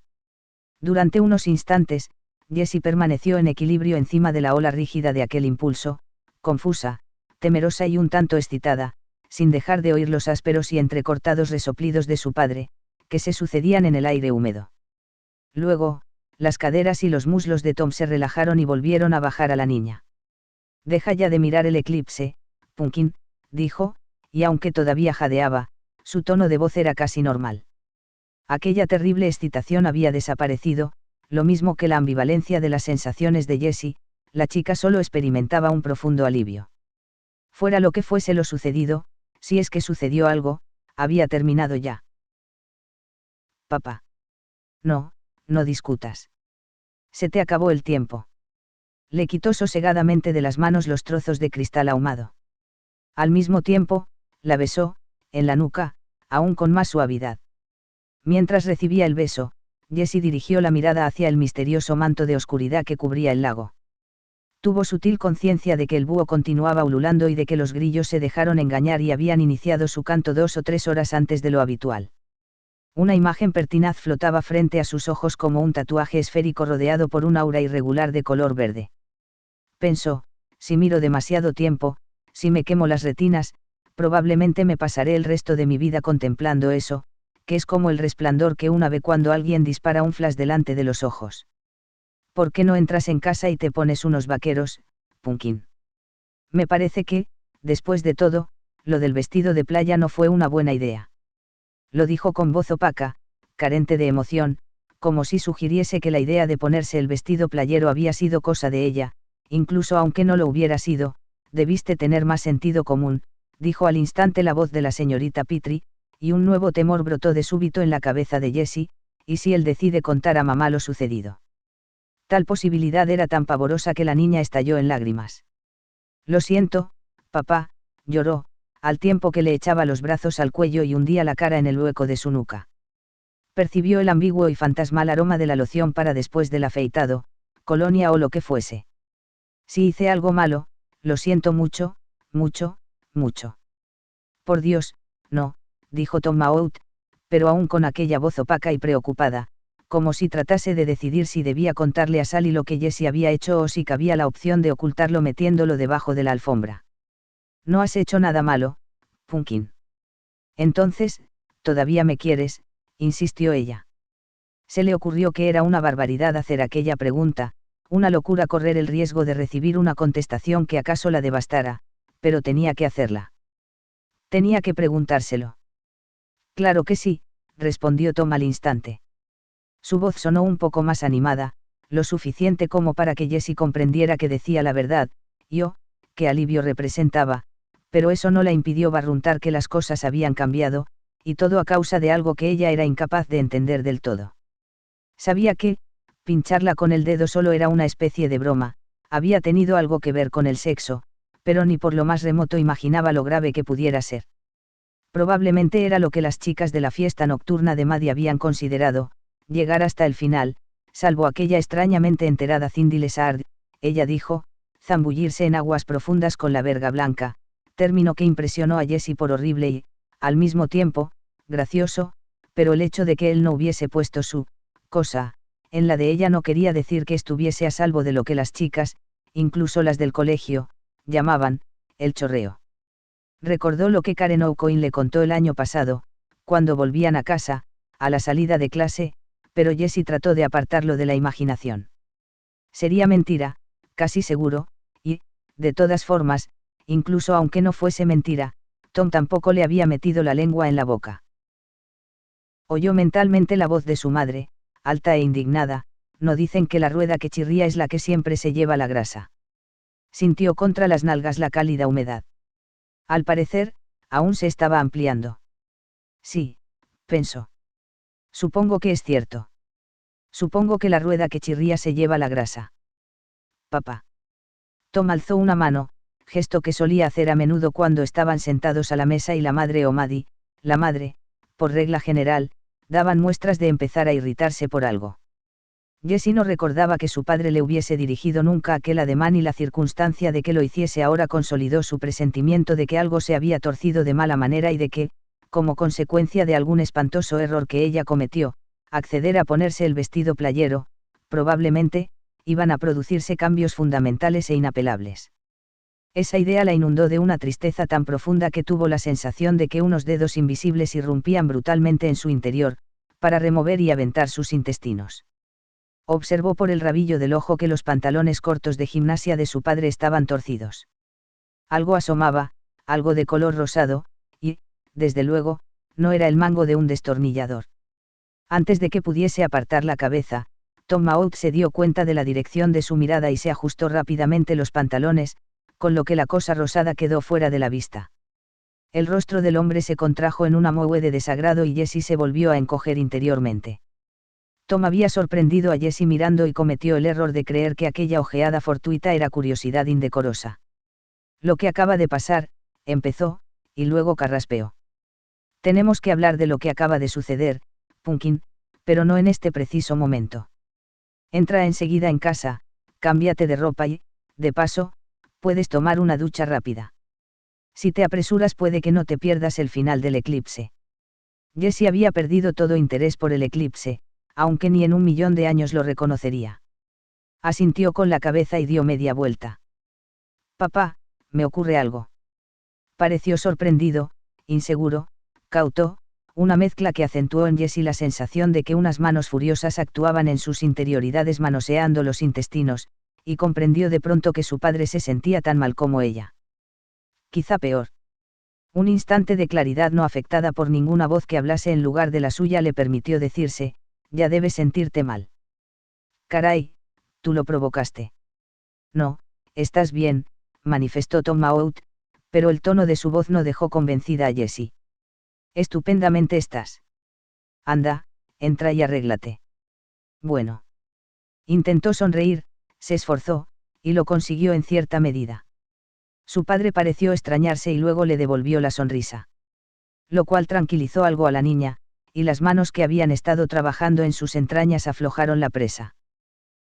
Durante unos instantes, Jessie permaneció en equilibrio encima de la ola rígida de aquel impulso, confusa, temerosa y un tanto excitada, sin dejar de oír los ásperos y entrecortados resoplidos de su padre, que se sucedían en el aire húmedo. Luego, las caderas y los muslos de Tom se relajaron y volvieron a bajar a la niña. Deja ya de mirar el eclipse, Pumpkin, dijo, y aunque todavía jadeaba, su tono de voz era casi normal. Aquella terrible excitación había desaparecido, lo mismo que la ambivalencia de las sensaciones de Jessie, la chica solo experimentaba un profundo alivio. Fuera lo que fuese lo sucedido, si es que sucedió algo, había terminado ya. Papá. No, no discutas. Se te acabó el tiempo. Le quitó sosegadamente de las manos los trozos de cristal ahumado. Al mismo tiempo, la besó, en la nuca, aún con más suavidad. Mientras recibía el beso, Jessie dirigió la mirada hacia el misterioso manto de oscuridad que cubría el lago. Tuvo sutil conciencia de que el búho continuaba ululando y de que los grillos se dejaron engañar y habían iniciado su canto 2 o 3 horas antes de lo habitual. Una imagen pertinaz flotaba frente a sus ojos como un tatuaje esférico rodeado por un aura irregular de color verde. Pensó, si miro demasiado tiempo, si me quemo las retinas, probablemente me pasaré el resto de mi vida contemplando eso, que es como el resplandor que una ve cuando alguien dispara un flash delante de los ojos. ¿Por qué no entras en casa y te pones unos vaqueros, Pumpkin? Me parece que, después de todo, lo del vestido de playa no fue una buena idea. Lo dijo con voz opaca, carente de emoción, como si sugiriese que la idea de ponerse el vestido playero había sido cosa de ella, incluso aunque no lo hubiera sido, debiste tener más sentido común, dijo al instante la voz de la señorita Petrie, y un nuevo temor brotó de súbito en la cabeza de Jessie, ¿y si él decide contar a mamá lo sucedido? Tal posibilidad era tan pavorosa que la niña estalló en lágrimas. Lo siento, papá, lloró, al tiempo que le echaba los brazos al cuello y hundía la cara en el hueco de su nuca. Percibió el ambiguo y fantasmal aroma de la loción para después del afeitado, colonia o lo que fuese. Si hice algo malo, lo siento mucho, mucho, mucho. Por Dios, no, dijo Tom Maud, pero aún con aquella voz opaca y preocupada, como si tratase de decidir si debía contarle a Sally lo que Jessie había hecho o si cabía la opción de ocultarlo metiéndolo debajo de la alfombra. No has hecho nada malo, Pumpkin. Entonces, todavía me quieres, insistió ella. Se le ocurrió que era una barbaridad hacer aquella pregunta, una locura correr el riesgo de recibir una contestación que acaso la devastara, pero tenía que hacerla. Tenía que preguntárselo. Claro que sí, respondió Tom al instante. Su voz sonó un poco más animada, lo suficiente como para que Jessie comprendiera que decía la verdad, y oh, qué alivio representaba, pero eso no la impidió barruntar que las cosas habían cambiado, y todo a causa de algo que ella era incapaz de entender del todo. Sabía que, pincharla con el dedo solo era una especie de broma, había tenido algo que ver con el sexo, pero ni por lo más remoto imaginaba lo grave que pudiera ser. Probablemente era lo que las chicas de la fiesta nocturna de Maddie habían considerado, llegar hasta el final, salvo aquella extrañamente enterada Cindy Lesard, ella dijo, zambullirse en aguas profundas con la verga blanca, término que impresionó a Jessie por horrible y, al mismo tiempo, gracioso, pero el hecho de que él no hubiese puesto su cosa en la de ella no quería decir que estuviese a salvo de lo que las chicas, incluso las del colegio, llamaban el chorreo. Recordó lo que Karen O'Coin le contó el año pasado, cuando volvían a casa, a la salida de clase, pero Jessie trató de apartarlo de la imaginación. Sería mentira, casi seguro, y, de todas formas, incluso aunque no fuese mentira, Tom tampoco le había metido la lengua en la boca. Oyó mentalmente la voz de su madre, alta e indignada, no dicen que la rueda que chirría es la que siempre se lleva la grasa. Sintió contra las nalgas la cálida humedad. Al parecer, aún se estaba ampliando. Sí, pensó. Supongo que es cierto. Supongo que la rueda que chirría se lleva la grasa. Papá. Tom alzó una mano, gesto que solía hacer a menudo cuando estaban sentados a la mesa y la madre o Maddie, la madre, por regla general, daban muestras de empezar a irritarse por algo. Jessie no recordaba que su padre le hubiese dirigido nunca aquel ademán y la circunstancia de que lo hiciese ahora consolidó su presentimiento de que algo se había torcido de mala manera y de que, como consecuencia de algún espantoso error que ella cometió, acceder a ponerse el vestido playero, probablemente, iban a producirse cambios fundamentales e inapelables. Esa idea la inundó de una tristeza tan profunda que tuvo la sensación de que unos dedos invisibles irrumpían brutalmente en su interior, para remover y aventar sus intestinos. Observó por el rabillo del ojo que los pantalones cortos de gimnasia de su padre estaban torcidos. Algo asomaba, algo de color rosado, y, desde luego, no era el mango de un destornillador. Antes de que pudiese apartar la cabeza, Tom Maud se dio cuenta de la dirección de su mirada y se ajustó rápidamente los pantalones, con lo que la cosa rosada quedó fuera de la vista. El rostro del hombre se contrajo en una moue de desagrado y Jessie se volvió a encoger interiormente. Tom había sorprendido a Jessie mirando y cometió el error de creer que aquella ojeada fortuita era curiosidad indecorosa. Lo que acaba de pasar, empezó, y luego carraspeó. Tenemos que hablar de lo que acaba de suceder, Pumpkin, pero no en este preciso momento. Entra enseguida en casa, cámbiate de ropa y, de paso, puedes tomar una ducha rápida. Si te apresuras puede que no te pierdas el final del eclipse. Jessie había perdido todo interés por el eclipse, aunque ni en 1.000.000 de años lo reconocería. Asintió con la cabeza y dio media vuelta. Papá, me ocurre algo. Pareció sorprendido, inseguro, cauto, una mezcla que acentuó en Jessie la sensación de que unas manos furiosas actuaban en sus interioridades manoseando los intestinos, y comprendió de pronto que su padre se sentía tan mal como ella. Quizá peor. Un instante de claridad no afectada por ninguna voz que hablase en lugar de la suya le permitió decirse, ya debes sentirte mal. Caray, tú lo provocaste. No, estás bien, manifestó Tom Maud, pero el tono de su voz no dejó convencida a Jessie. Estupendamente estás. Anda, entra y arréglate. Bueno. Intentó sonreír, se esforzó, y lo consiguió en cierta medida. Su padre pareció extrañarse y luego le devolvió la sonrisa. Lo cual tranquilizó algo a la niña, y las manos que habían estado trabajando en sus entrañas aflojaron la presa.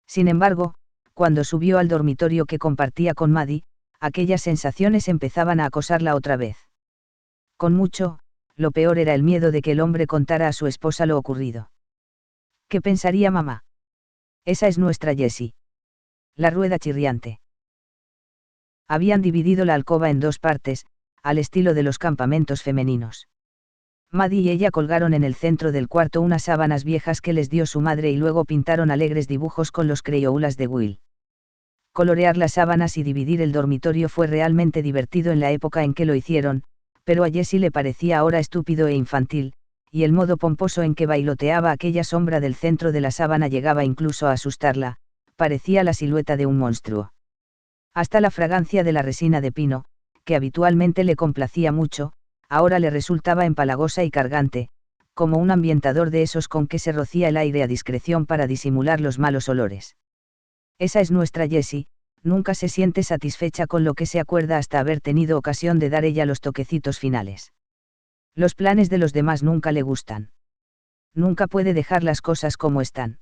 Sin embargo, cuando subió al dormitorio que compartía con Maddie, aquellas sensaciones empezaban a acosarla otra vez. Con mucho, lo peor era el miedo de que el hombre contara a su esposa lo ocurrido. ¿Qué pensaría mamá? Esa es nuestra Jessie. La rueda chirriante. Habían dividido la alcoba en dos partes, al estilo de los campamentos femeninos. Maddie y ella colgaron en el centro del cuarto unas sábanas viejas que les dio su madre y luego pintaron alegres dibujos con los crayoulas de Will. Colorear las sábanas y dividir el dormitorio fue realmente divertido en la época en que lo hicieron, pero a Jessie le parecía ahora estúpido e infantil, y el modo pomposo en que bailoteaba aquella sombra del centro de la sábana llegaba incluso a asustarla, parecía la silueta de un monstruo. Hasta la fragancia de la resina de pino, que habitualmente le complacía mucho, ahora le resultaba empalagosa y cargante, como un ambientador de esos con que se rocía el aire a discreción para disimular los malos olores. Esa es nuestra Jessie, nunca se siente satisfecha con lo que se acuerda hasta haber tenido ocasión de dar ella los toquecitos finales. Los planes de los demás nunca le gustan. Nunca puede dejar las cosas como están.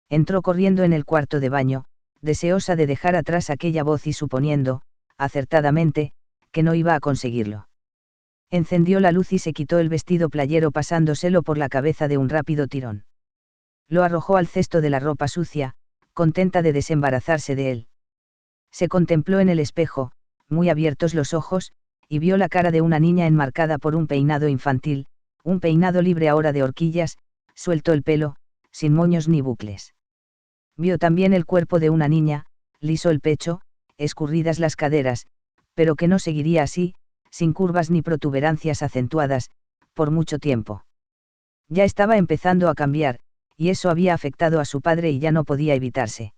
Entró corriendo en el cuarto de baño, deseosa de dejar atrás aquella voz y suponiendo, acertadamente, que no iba a conseguirlo. Encendió la luz y se quitó el vestido playero pasándoselo por la cabeza de un rápido tirón. Lo arrojó al cesto de la ropa sucia, contenta de desembarazarse de él. Se contempló en el espejo, muy abiertos los ojos, y vio la cara de una niña enmarcada por un peinado infantil, un peinado libre ahora de horquillas, suelto el pelo, sin moños ni bucles. Vio también el cuerpo de una niña, liso el pecho, escurridas las caderas, pero que no seguiría así, sin curvas ni protuberancias acentuadas, por mucho tiempo. Ya estaba empezando a cambiar, y eso había afectado a su padre y ya no podía evitarse.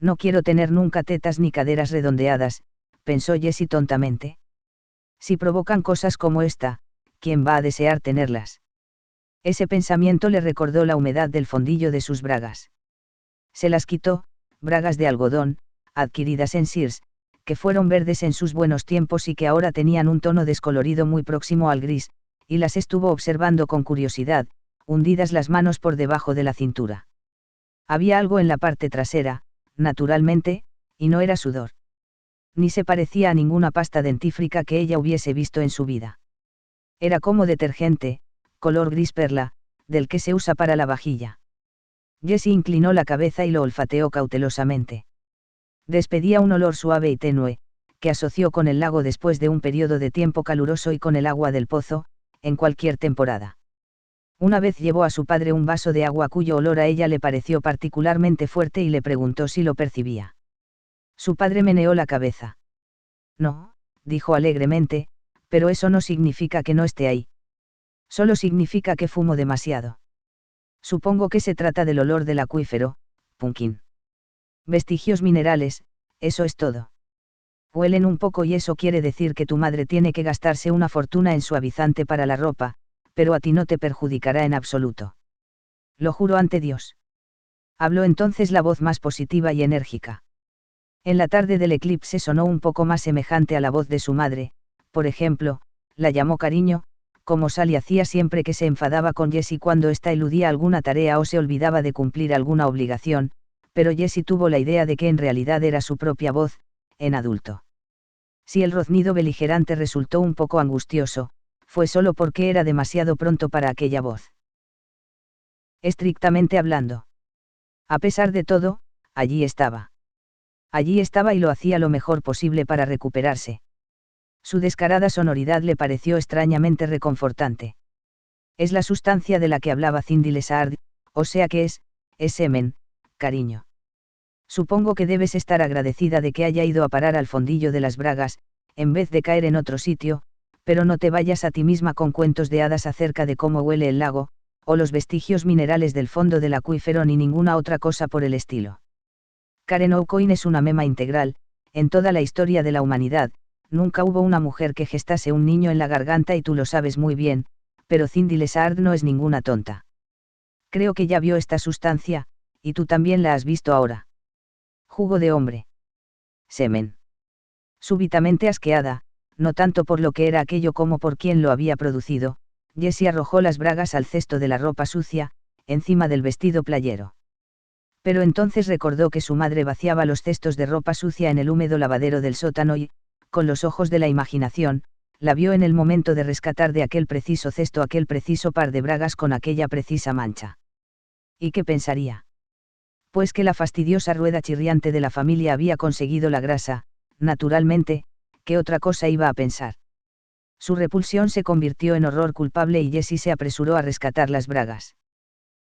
No quiero tener nunca tetas ni caderas redondeadas, pensó Jessie tontamente. Si provocan cosas como esta, ¿quién va a desear tenerlas? Ese pensamiento le recordó la humedad del fondillo de sus bragas. Se las quitó, bragas de algodón, adquiridas en Sears, que fueron verdes en sus buenos tiempos y que ahora tenían un tono descolorido muy próximo al gris, y las estuvo observando con curiosidad, hundidas las manos por debajo de la cintura. Había algo en la parte trasera, naturalmente, y no era sudor. Ni se parecía a ninguna pasta dentífrica que ella hubiese visto en su vida. Era como detergente, color gris perla, del que se usa para la vajilla. Jessie inclinó la cabeza y lo olfateó cautelosamente. Despedía un olor suave y tenue, que asoció con el lago después de un periodo de tiempo caluroso y con el agua del pozo, en cualquier temporada. Una vez llevó a su padre un vaso de agua cuyo olor a ella le pareció particularmente fuerte y le preguntó si lo percibía. Su padre meneó la cabeza. No, dijo alegremente, pero eso no significa que no esté ahí. Solo significa que fumo demasiado. Supongo que se trata del olor del acuífero, Pumpkin. Vestigios minerales, eso es todo. Huelen un poco y eso quiere decir que tu madre tiene que gastarse una fortuna en suavizante para la ropa, pero a ti no te perjudicará en absoluto. Lo juro ante Dios. Habló entonces la voz más positiva y enérgica. En la tarde del eclipse sonó un poco más semejante a la voz de su madre, por ejemplo, la llamó cariño, como Sally hacía siempre que se enfadaba con Jessie cuando ésta eludía alguna tarea o se olvidaba de cumplir alguna obligación, pero Jessie tuvo la idea de que en realidad era su propia voz, en adulto. Si el roznido beligerante resultó un poco angustioso, fue solo porque era demasiado pronto para aquella voz. Estrictamente hablando. A pesar de todo, allí estaba. Allí estaba y lo hacía lo mejor posible para recuperarse. Su descarada sonoridad le pareció extrañamente reconfortante. Es la sustancia de la que hablaba Cindy Lesard, o sea que es semen, cariño. Supongo que debes estar agradecida de que haya ido a parar al fondillo de las bragas, en vez de caer en otro sitio, pero no te vayas a ti misma con cuentos de hadas acerca de cómo huele el lago, o los vestigios minerales del fondo del acuífero ni ninguna otra cosa por el estilo. Karen O'Coin es una mema integral, en toda la historia de la humanidad, nunca hubo una mujer que gestase un niño en la garganta y tú lo sabes muy bien, pero Cindy Lesard no es ninguna tonta. Creo que ya vio esta sustancia, y tú también la has visto ahora. Jugo de hombre. Semen. Súbitamente asqueada, no tanto por lo que era aquello como por quién lo había producido, Jessie arrojó las bragas al cesto de la ropa sucia, encima del vestido playero. Pero entonces recordó que su madre vaciaba los cestos de ropa sucia en el húmedo lavadero del sótano y, con los ojos de la imaginación, la vio en el momento de rescatar de aquel preciso cesto aquel preciso par de bragas con aquella precisa mancha. ¿Y qué pensaría? Pues que la fastidiosa rueda chirriante de la familia había conseguido la grasa, naturalmente, ¿qué otra cosa iba a pensar? Su repulsión se convirtió en horror culpable y Jessie se apresuró a rescatar las bragas.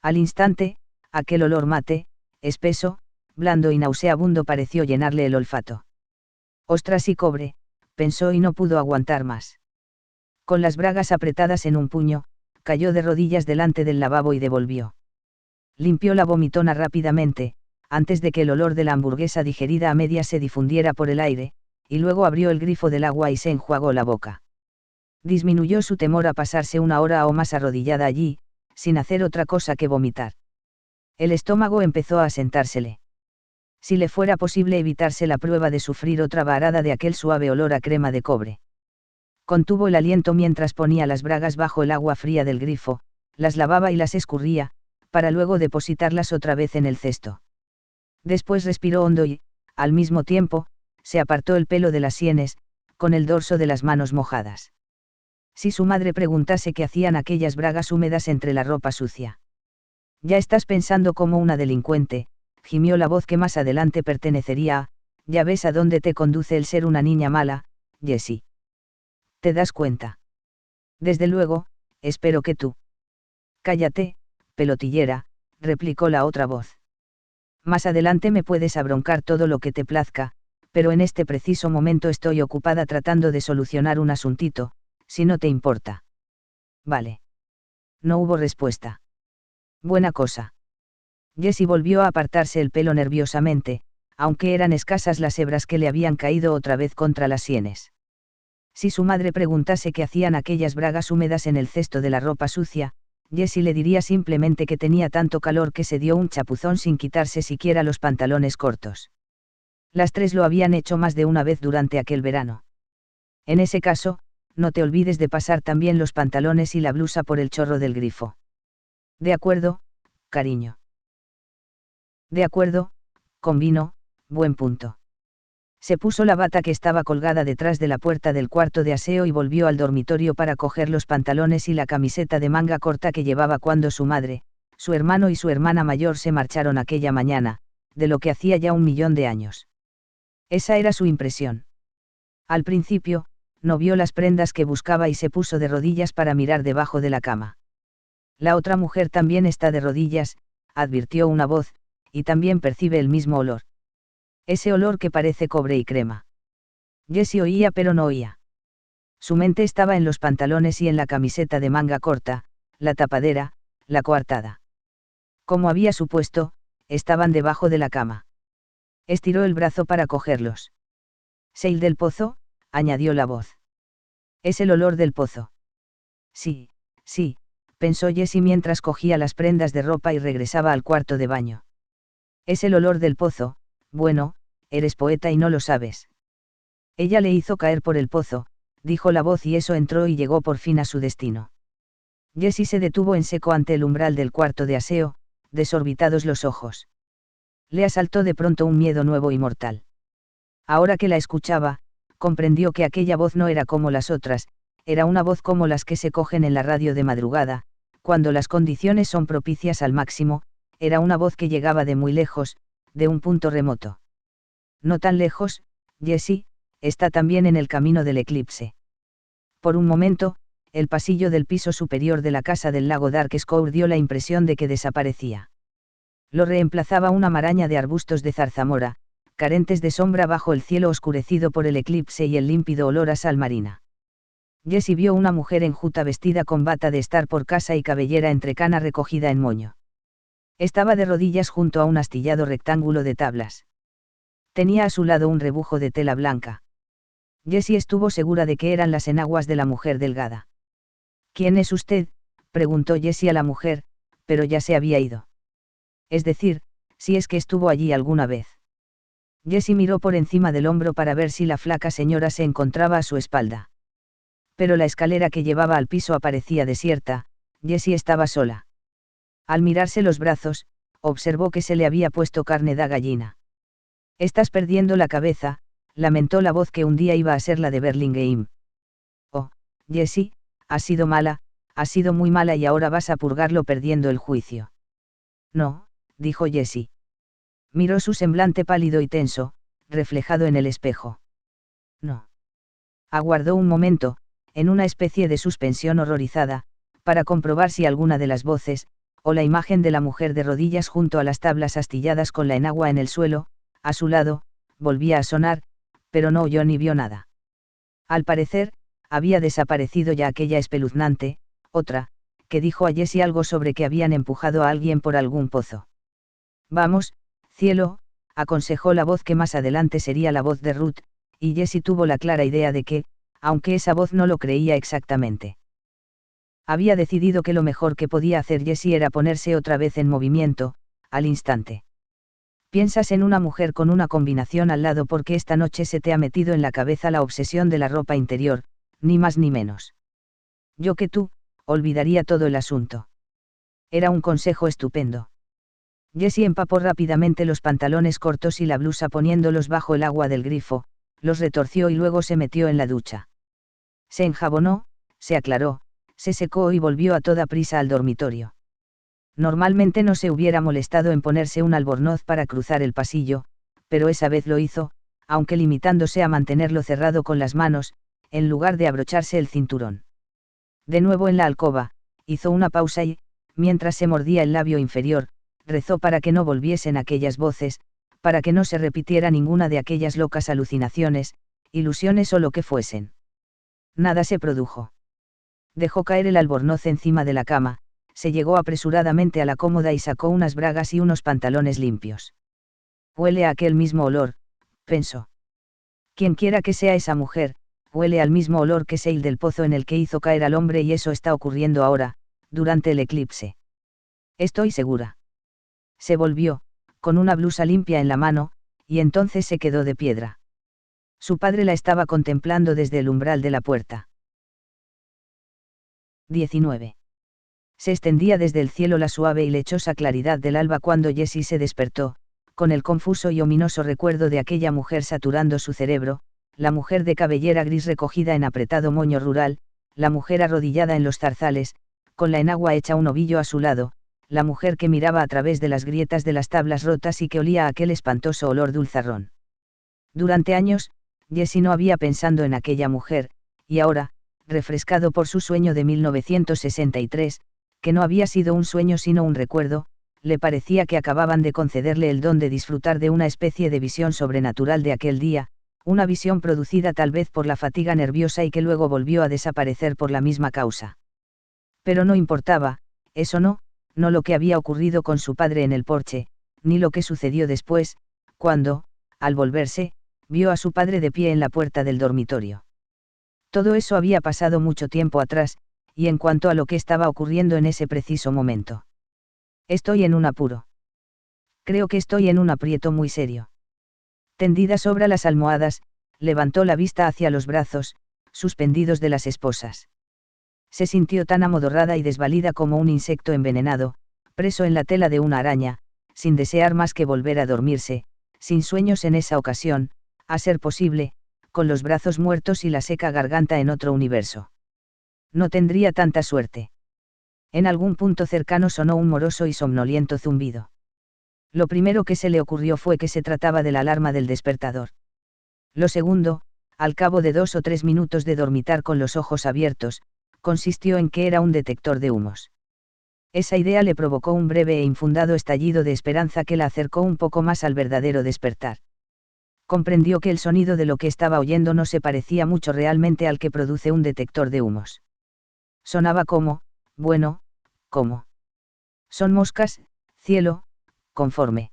Al instante, aquel olor mate, espeso, blando y nauseabundo pareció llenarle el olfato. Ostras y cobre, pensó y no pudo aguantar más. Con las bragas apretadas en un puño, cayó de rodillas delante del lavabo y devolvió. Limpió la vomitona rápidamente, antes de que el olor de la hamburguesa digerida a medias se difundiera por el aire, y luego abrió el grifo del agua y se enjuagó la boca. Disminuyó su temor a pasarse una hora o más arrodillada allí, sin hacer otra cosa que vomitar. El estómago empezó a asentársele. Si le fuera posible evitarse la prueba de sufrir otra varada de aquel suave olor a crema de cobre. Contuvo el aliento mientras ponía las bragas bajo el agua fría del grifo, las lavaba y las escurría, para luego depositarlas otra vez en el cesto. Después respiró hondo y, al mismo tiempo, se apartó el pelo de las sienes, con el dorso de las manos mojadas. Si su madre preguntase qué hacían aquellas bragas húmedas entre la ropa sucia. Ya estás pensando como una delincuente, gimió la voz que más adelante pertenecería a, ya ves a dónde te conduce el ser una niña mala, Jessie. ¿Te das cuenta? Desde luego, espero que tú. Cállate, pelotillera, replicó la otra voz. Más adelante me puedes abroncar todo lo que te plazca, pero en este preciso momento estoy ocupada tratando de solucionar un asuntito, si no te importa. Vale. No hubo respuesta. Buena cosa. Jessie volvió a apartarse el pelo nerviosamente, aunque eran escasas las hebras que le habían caído otra vez contra las sienes. Si su madre preguntase qué hacían aquellas bragas húmedas en el cesto de la ropa sucia, Jessie le diría simplemente que tenía tanto calor que se dio un chapuzón sin quitarse siquiera los pantalones cortos. Las tres lo habían hecho más de una vez durante aquel verano. En ese caso, no te olvides de pasar también los pantalones y la blusa por el chorro del grifo. De acuerdo, cariño. De acuerdo, convino, buen punto. Se puso la bata que estaba colgada detrás de la puerta del cuarto de aseo y volvió al dormitorio para coger los pantalones y la camiseta de manga corta que llevaba cuando su madre, su hermano y su hermana mayor se marcharon aquella mañana, de lo que hacía ya 1.000.000 de años. Esa era su impresión. Al principio, no vio las prendas que buscaba y se puso de rodillas para mirar debajo de la cama. La otra mujer también está de rodillas, advirtió una voz, y también percibe el mismo olor. Ese olor que parece cobre y crema. Jessie oía pero no oía. Su mente estaba en los pantalones y en la camiseta de manga corta, la tapadera, la coartada. Como había supuesto, estaban debajo de la cama. Estiró el brazo para cogerlos. «Seil del pozo», añadió la voz. «Es el olor del pozo». «Sí, sí», pensó Jessie mientras cogía las prendas de ropa y regresaba al cuarto de baño. Es el olor del pozo. Bueno, eres poeta y no lo sabes. Ella le hizo caer por el pozo, dijo la voz, y eso entró y llegó por fin a su destino. Jessie se detuvo en seco ante el umbral del cuarto de aseo, desorbitados los ojos. Le asaltó de pronto un miedo nuevo y mortal. Ahora que la escuchaba, comprendió que aquella voz no era como las otras, era una voz como las que se cogen en la radio de madrugada, cuando las condiciones son propicias al máximo, era una voz que llegaba de muy lejos, de un punto remoto. No tan lejos, Jessie, está también en el camino del eclipse. Por un momento, el pasillo del piso superior de la casa del lago Darkscour dio la impresión de que desaparecía. Lo reemplazaba una maraña de arbustos de zarzamora, carentes de sombra bajo el cielo oscurecido por el eclipse y el límpido olor a sal marina. Jessie vio una mujer enjuta vestida con bata de estar por casa y cabellera entrecana recogida en moño. Estaba de rodillas junto a un astillado rectángulo de tablas. Tenía a su lado un rebujo de tela blanca. Jessie estuvo segura de que eran las enaguas de la mujer delgada. «¿Quién es usted?», preguntó Jessie a la mujer, pero ya se había ido. Es decir, si es que estuvo allí alguna vez. Jessie miró por encima del hombro para ver si la flaca señora se encontraba a su espalda. Pero la escalera que llevaba al piso aparecía desierta, Jessie estaba sola. Al mirarse los brazos, observó que se le había puesto carne de gallina. «Estás perdiendo la cabeza», lamentó la voz que un día iba a ser la de Burlingame. «Oh, Jessie, has sido mala, has sido muy mala y ahora vas a purgarlo perdiendo el juicio». «No», dijo Jessie. Miró su semblante pálido y tenso, reflejado en el espejo. «No». Aguardó un momento, en una especie de suspensión horrorizada, para comprobar si alguna de las voces, o la imagen de la mujer de rodillas junto a las tablas astilladas con la enagua en el suelo, a su lado, volvía a sonar, pero no oyó ni vio nada. Al parecer, había desaparecido ya aquella espeluznante, otra, que dijo a Jessie algo sobre que habían empujado a alguien por algún pozo. «Vamos, cielo», aconsejó la voz que más adelante sería la voz de Ruth, y Jessie tuvo la clara idea de que, aunque esa voz no lo creía exactamente, había decidido que lo mejor que podía hacer Jessie era ponerse otra vez en movimiento, al instante. «Piensas en una mujer con una combinación al lado porque esta noche se te ha metido en la cabeza la obsesión de la ropa interior, ni más ni menos. Yo que tú, olvidaría todo el asunto». Era un consejo estupendo. Jessie empapó rápidamente los pantalones cortos y la blusa poniéndolos bajo el agua del grifo, los retorció y luego se metió en la ducha. Se enjabonó, se aclaró, se secó y volvió a toda prisa al dormitorio. Normalmente no se hubiera molestado en ponerse un albornoz para cruzar el pasillo, pero esa vez lo hizo, aunque limitándose a mantenerlo cerrado con las manos, en lugar de abrocharse el cinturón. De nuevo en la alcoba, hizo una pausa y, mientras se mordía el labio inferior, rezó para que no volviesen aquellas voces, para que no se repitiera ninguna de aquellas locas alucinaciones, ilusiones o lo que fuesen. Nada se produjo. Dejó caer el albornoz encima de la cama, se llegó apresuradamente a la cómoda y sacó unas bragas y unos pantalones limpios. «Huele a aquel mismo olor», pensó. «Quienquiera que sea esa mujer, huele al mismo olor que Seil del pozo en el que hizo caer al hombre, y eso está ocurriendo ahora, durante el eclipse. Estoy segura». Se volvió, con una blusa limpia en la mano, y entonces se quedó de piedra. Su padre la estaba contemplando desde el umbral de la puerta. 19. Se extendía desde el cielo la suave y lechosa claridad del alba cuando Jessie se despertó, con el confuso y ominoso recuerdo de aquella mujer saturando su cerebro, la mujer de cabellera gris recogida en apretado moño rural, la mujer arrodillada en los zarzales, con la enagua hecha un ovillo a su lado, la mujer que miraba a través de las grietas de las tablas rotas y que olía a aquel espantoso olor dulzarrón. Durante años, Jessie no había pensado en aquella mujer, y ahora, refrescado por su sueño de 1963, que no había sido un sueño sino un recuerdo, le parecía que acababan de concederle el don de disfrutar de una especie de visión sobrenatural de aquel día, una visión producida tal vez por la fatiga nerviosa y que luego volvió a desaparecer por la misma causa. Pero no importaba, eso no lo que había ocurrido con su padre en el porche, ni lo que sucedió después, cuando, al volverse, vio a su padre de pie en la puerta del dormitorio. Todo eso había pasado mucho tiempo atrás, y en cuanto a lo que estaba ocurriendo en ese preciso momento. Estoy en un apuro. Creo que estoy en un aprieto muy serio. Tendida sobre las almohadas, levantó la vista hacia los brazos, suspendidos de las esposas. Se sintió tan amodorrada y desvalida como un insecto envenenado, preso en la tela de una araña, sin desear más que volver a dormirse, sin sueños en esa ocasión, a ser posible, con los brazos muertos y la seca garganta en otro universo. No tendría tanta suerte. En algún punto cercano sonó un moroso y somnoliento zumbido. Lo primero que se le ocurrió fue que se trataba de la alarma del despertador. Lo segundo, al cabo de 2 o 3 minutos de dormitar con los ojos abiertos, consistió en que era un detector de humos. Esa idea le provocó un breve e infundado estallido de esperanza que la acercó un poco más al verdadero despertar. Comprendió que el sonido de lo que estaba oyendo no se parecía mucho realmente al que produce un detector de humos. Sonaba como, bueno, como. Son moscas, cielo, conforme.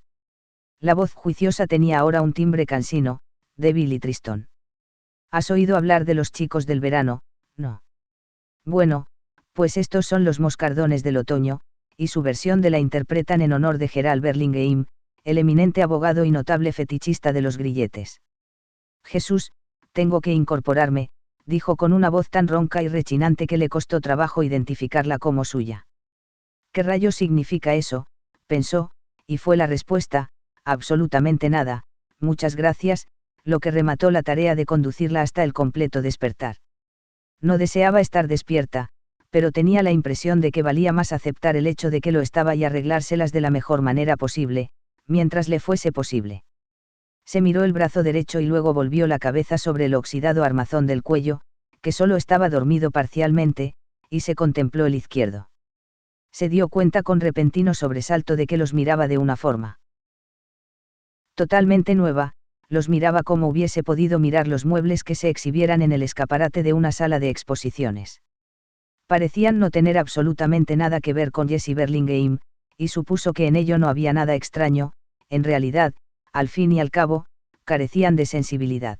La voz juiciosa tenía ahora un timbre cansino, débil y tristón. ¿Has oído hablar de los chicos del verano? No. Bueno, pues estos son los moscardones del otoño, y su versión de la interpretan en honor de Gerald Burlingame, el eminente abogado y notable fetichista de los grilletes. Jesús, tengo que incorporarme, dijo con una voz tan ronca y rechinante que le costó trabajo identificarla como suya. ¿Qué rayos significa eso?, pensó, y fue la respuesta, absolutamente nada, muchas gracias, lo que remató la tarea de conducirla hasta el completo despertar. No deseaba estar despierta, pero tenía la impresión de que valía más aceptar el hecho de que lo estaba y arreglárselas de la mejor manera posible, mientras le fuese posible. Se miró el brazo derecho y luego volvió la cabeza sobre el oxidado armazón del cuello, que solo estaba dormido parcialmente, y se contempló el izquierdo. Se dio cuenta con repentino sobresalto de que los miraba de una forma totalmente nueva, los miraba como hubiese podido mirar los muebles que se exhibieran en el escaparate de una sala de exposiciones. Parecían no tener absolutamente nada que ver con Jessie Burlingame, y supuso que en ello no había nada extraño. En realidad, al fin y al cabo, carecían de sensibilidad.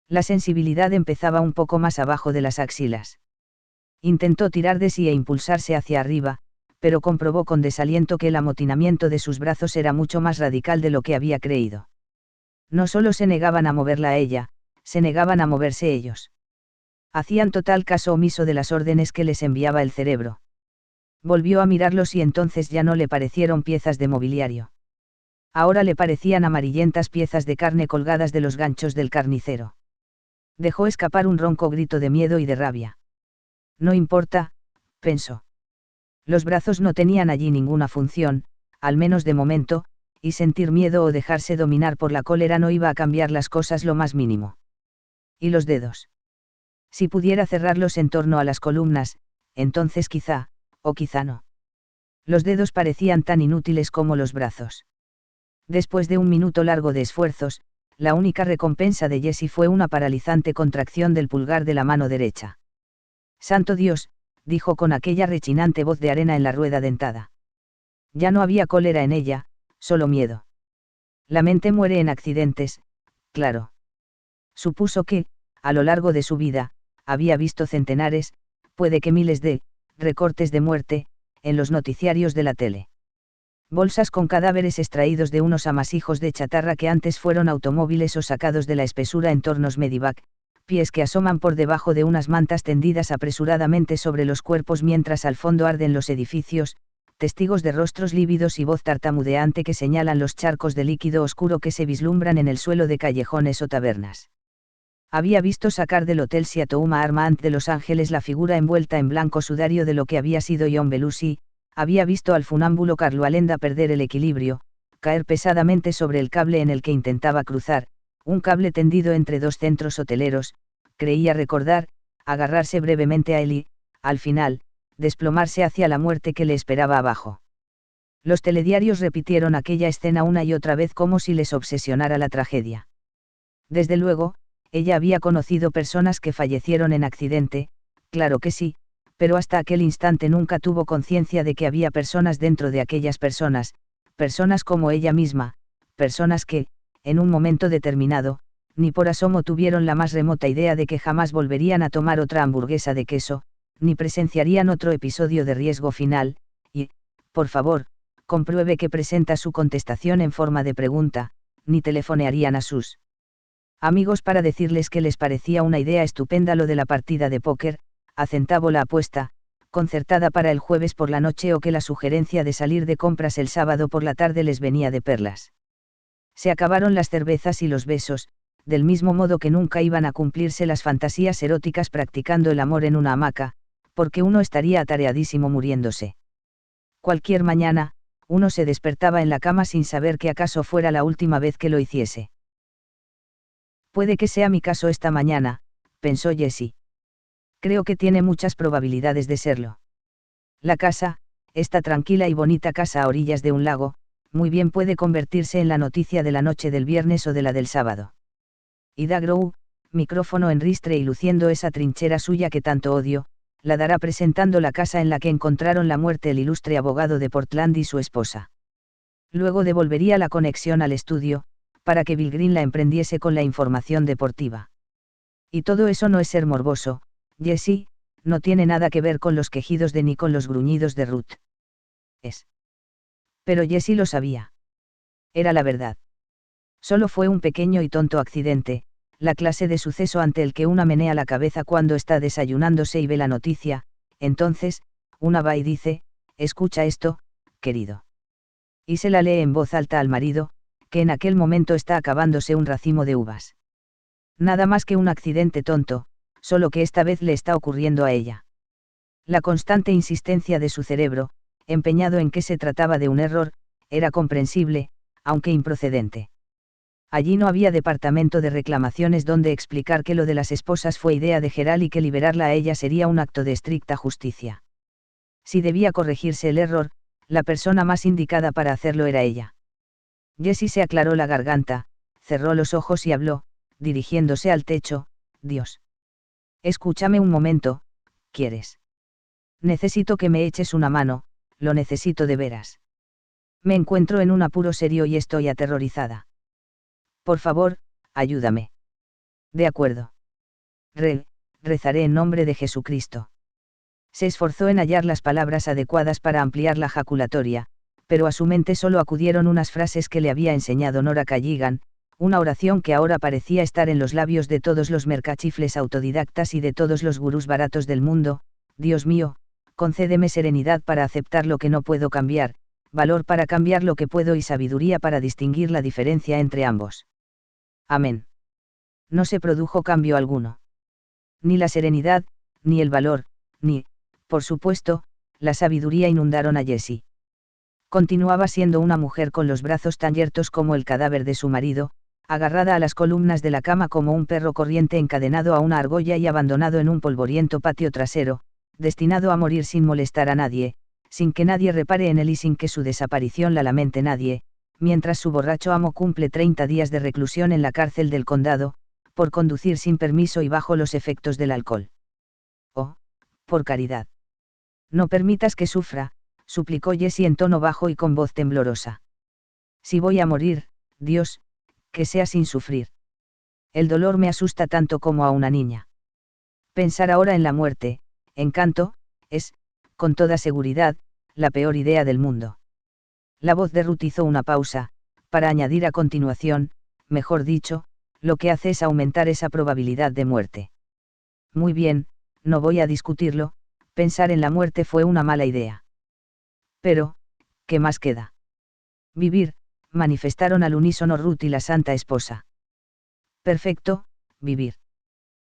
La sensibilidad empezaba un poco más abajo de las axilas. Intentó tirar de sí e impulsarse hacia arriba, pero comprobó con desaliento que el amotinamiento de sus brazos era mucho más radical de lo que había creído. No solo se negaban a moverla a ella, se negaban a moverse ellos. Hacían total caso omiso de las órdenes que les enviaba el cerebro. Volvió a mirarlos y entonces ya no le parecieron piezas de mobiliario. Ahora le parecían amarillentas piezas de carne colgadas de los ganchos del carnicero. Dejó escapar un ronco grito de miedo y de rabia. No importa, pensó. Los brazos no tenían allí ninguna función, al menos de momento, y sentir miedo o dejarse dominar por la cólera no iba a cambiar las cosas lo más mínimo. ¿Y los dedos? Si pudiera cerrarlos en torno a las columnas, entonces quizá, o quizá no. Los dedos parecían tan inútiles como los brazos. Después de un minuto largo de esfuerzos, la única recompensa de Jessie fue una paralizante contracción del pulgar de la mano derecha. Santo Dios, dijo con aquella rechinante voz de arena en la rueda dentada. Ya no había cólera en ella, solo miedo. La mente muere en accidentes, claro. Supuso que, a lo largo de su vida, había visto centenares, puede que miles de, recortes de muerte, en los noticiarios de la tele. Bolsas con cadáveres extraídos de unos amasijos de chatarra que antes fueron automóviles o sacados de la espesura entornos Medivac, pies que asoman por debajo de unas mantas tendidas apresuradamente sobre los cuerpos mientras al fondo arden los edificios, testigos de rostros lívidos y voz tartamudeante que señalan los charcos de líquido oscuro que se vislumbran en el suelo de callejones o tabernas. Había visto sacar del Hotel Seatooma Armand de Los Ángeles la figura envuelta en blanco sudario de lo que había sido John Belushi, había visto al funámbulo Carlo Alenda perder el equilibrio, caer pesadamente sobre el cable en el que intentaba cruzar, un cable tendido entre dos centros hoteleros, creía recordar, agarrarse brevemente a él y, al final, desplomarse hacia la muerte que le esperaba abajo. Los telediarios repitieron aquella escena una y otra vez como si les obsesionara la tragedia. Desde luego, ella había conocido personas que fallecieron en accidente, claro que sí, pero hasta aquel instante nunca tuvo conciencia de que había personas dentro de aquellas personas, personas como ella misma, personas que, en un momento determinado, ni por asomo tuvieron la más remota idea de que jamás volverían a tomar otra hamburguesa de queso, ni presenciarían otro episodio de riesgo final, y, por favor, compruebe que presenta su contestación en forma de pregunta, ni telefonearían a sus amigos para decirles que les parecía una idea estupenda lo de la partida de póker, a centavo la apuesta, concertada para el jueves por la noche, o que la sugerencia de salir de compras el sábado por la tarde les venía de perlas. Se acabaron las cervezas y los besos, del mismo modo que nunca iban a cumplirse las fantasías eróticas practicando el amor en una hamaca, porque uno estaría atareadísimo muriéndose. Cualquier mañana, uno se despertaba en la cama sin saber que acaso fuera la última vez que lo hiciese. Puede que sea mi caso esta mañana, pensó Jessie. Creo que tiene muchas probabilidades de serlo. La casa, esta tranquila y bonita casa a orillas de un lago, muy bien puede convertirse en la noticia de la noche del viernes o de la del sábado. Ida Grow, micrófono en ristre y luciendo esa trinchera suya que tanto odio, la dará presentando la casa en la que encontraron la muerte el ilustre abogado de Portland y su esposa. Luego devolvería la conexión al estudio, para que Bill Green la emprendiese con la información deportiva. Y todo eso no es ser morboso, Jessie, no tiene nada que ver con los quejidos de ni con los gruñidos de Ruth. Es. Pero Jessie lo sabía. Era la verdad. Solo fue un pequeño y tonto accidente, la clase de suceso ante el que una menea la cabeza cuando está desayunándose y ve la noticia. Entonces, una va y dice: escucha esto, querido. Y se la lee en voz alta al marido, que en aquel momento está acabándose un racimo de uvas. Nada más que un accidente tonto, solo que esta vez le está ocurriendo a ella. La constante insistencia de su cerebro, empeñado en que se trataba de un error, era comprensible, aunque improcedente. Allí no había departamento de reclamaciones donde explicar que lo de las esposas fue idea de Geral y que liberarla a ella sería un acto de estricta justicia. Si debía corregirse el error, la persona más indicada para hacerlo era ella. Jessie se aclaró la garganta, cerró los ojos y habló, dirigiéndose al techo: Dios. Escúchame un momento, ¿quieres? Necesito que me eches una mano, lo necesito de veras. Me encuentro en un apuro serio y estoy aterrorizada. Por favor, ayúdame. De acuerdo. Rezaré en nombre de Jesucristo. Se esforzó en hallar las palabras adecuadas para ampliar la jaculatoria, pero a su mente solo acudieron unas frases que le había enseñado Nora Calligan, una oración que ahora parecía estar en los labios de todos los mercachifles autodidactas y de todos los gurús baratos del mundo: Dios mío, concédeme serenidad para aceptar lo que no puedo cambiar, valor para cambiar lo que puedo y sabiduría para distinguir la diferencia entre ambos. Amén. No se produjo cambio alguno. Ni la serenidad, ni el valor, ni, por supuesto, la sabiduría inundaron a Jessie. Continuaba siendo una mujer con los brazos tan yertos como el cadáver de su marido, agarrada a las columnas de la cama como un perro corriente encadenado a una argolla y abandonado en un polvoriento patio trasero, destinado a morir sin molestar a nadie, sin que nadie repare en él y sin que su desaparición la lamente nadie, mientras su borracho amo cumple 30 días de reclusión en la cárcel del condado, por conducir sin permiso y bajo los efectos del alcohol. Oh, por caridad. No permitas que sufra, suplicó Jessie en tono bajo y con voz temblorosa. Si voy a morir, Dios, que sea sin sufrir. El dolor me asusta tanto como a una niña. Pensar ahora en la muerte, encanto, es, con toda seguridad, la peor idea del mundo. La voz de Ruth hizo una pausa, para añadir a continuación: mejor dicho, lo que hace es aumentar esa probabilidad de muerte. Muy bien, no voy a discutirlo, pensar en la muerte fue una mala idea. Pero, ¿qué más queda? Vivir, manifestaron al unísono Ruth y la santa esposa. Perfecto, vivir.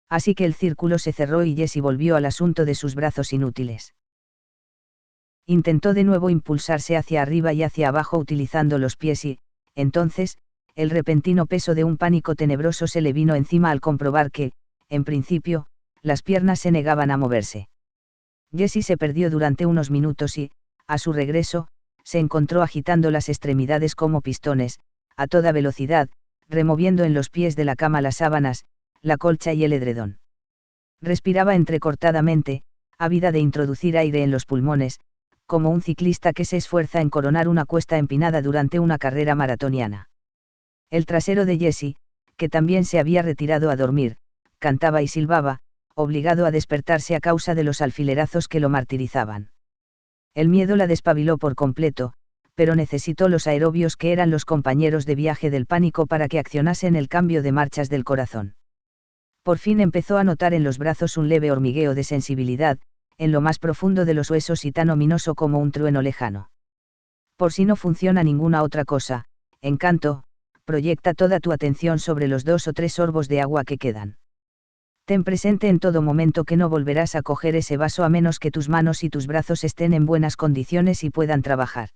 Así que el círculo se cerró y Jessie volvió al asunto de sus brazos inútiles. Intentó de nuevo impulsarse hacia arriba y hacia abajo utilizando los pies y, entonces, el repentino peso de un pánico tenebroso se le vino encima al comprobar que, en principio, las piernas se negaban a moverse. Jessie se perdió durante unos minutos y, a su regreso, se encontró agitando las extremidades como pistones, a toda velocidad, removiendo en los pies de la cama las sábanas, la colcha y el edredón. Respiraba entrecortadamente, ávida de introducir aire en los pulmones, como un ciclista que se esfuerza en coronar una cuesta empinada durante una carrera maratoniana. El trasero de Jessie, que también se había retirado a dormir, cantaba y silbaba, obligado a despertarse a causa de los alfilerazos que lo martirizaban. El miedo la despabiló por completo, pero necesitó los aerobios que eran los compañeros de viaje del pánico para que accionasen el cambio de marchas del corazón. Por fin empezó a notar en los brazos un leve hormigueo de sensibilidad, en lo más profundo de los huesos y tan ominoso como un trueno lejano. Por si no funciona ninguna otra cosa, Encanto, proyecta toda tu atención sobre los 2 o 3 sorbos de agua que quedan. Ten presente en todo momento que no volverás a coger ese vaso a menos que tus manos y tus brazos estén en buenas condiciones y puedan trabajar.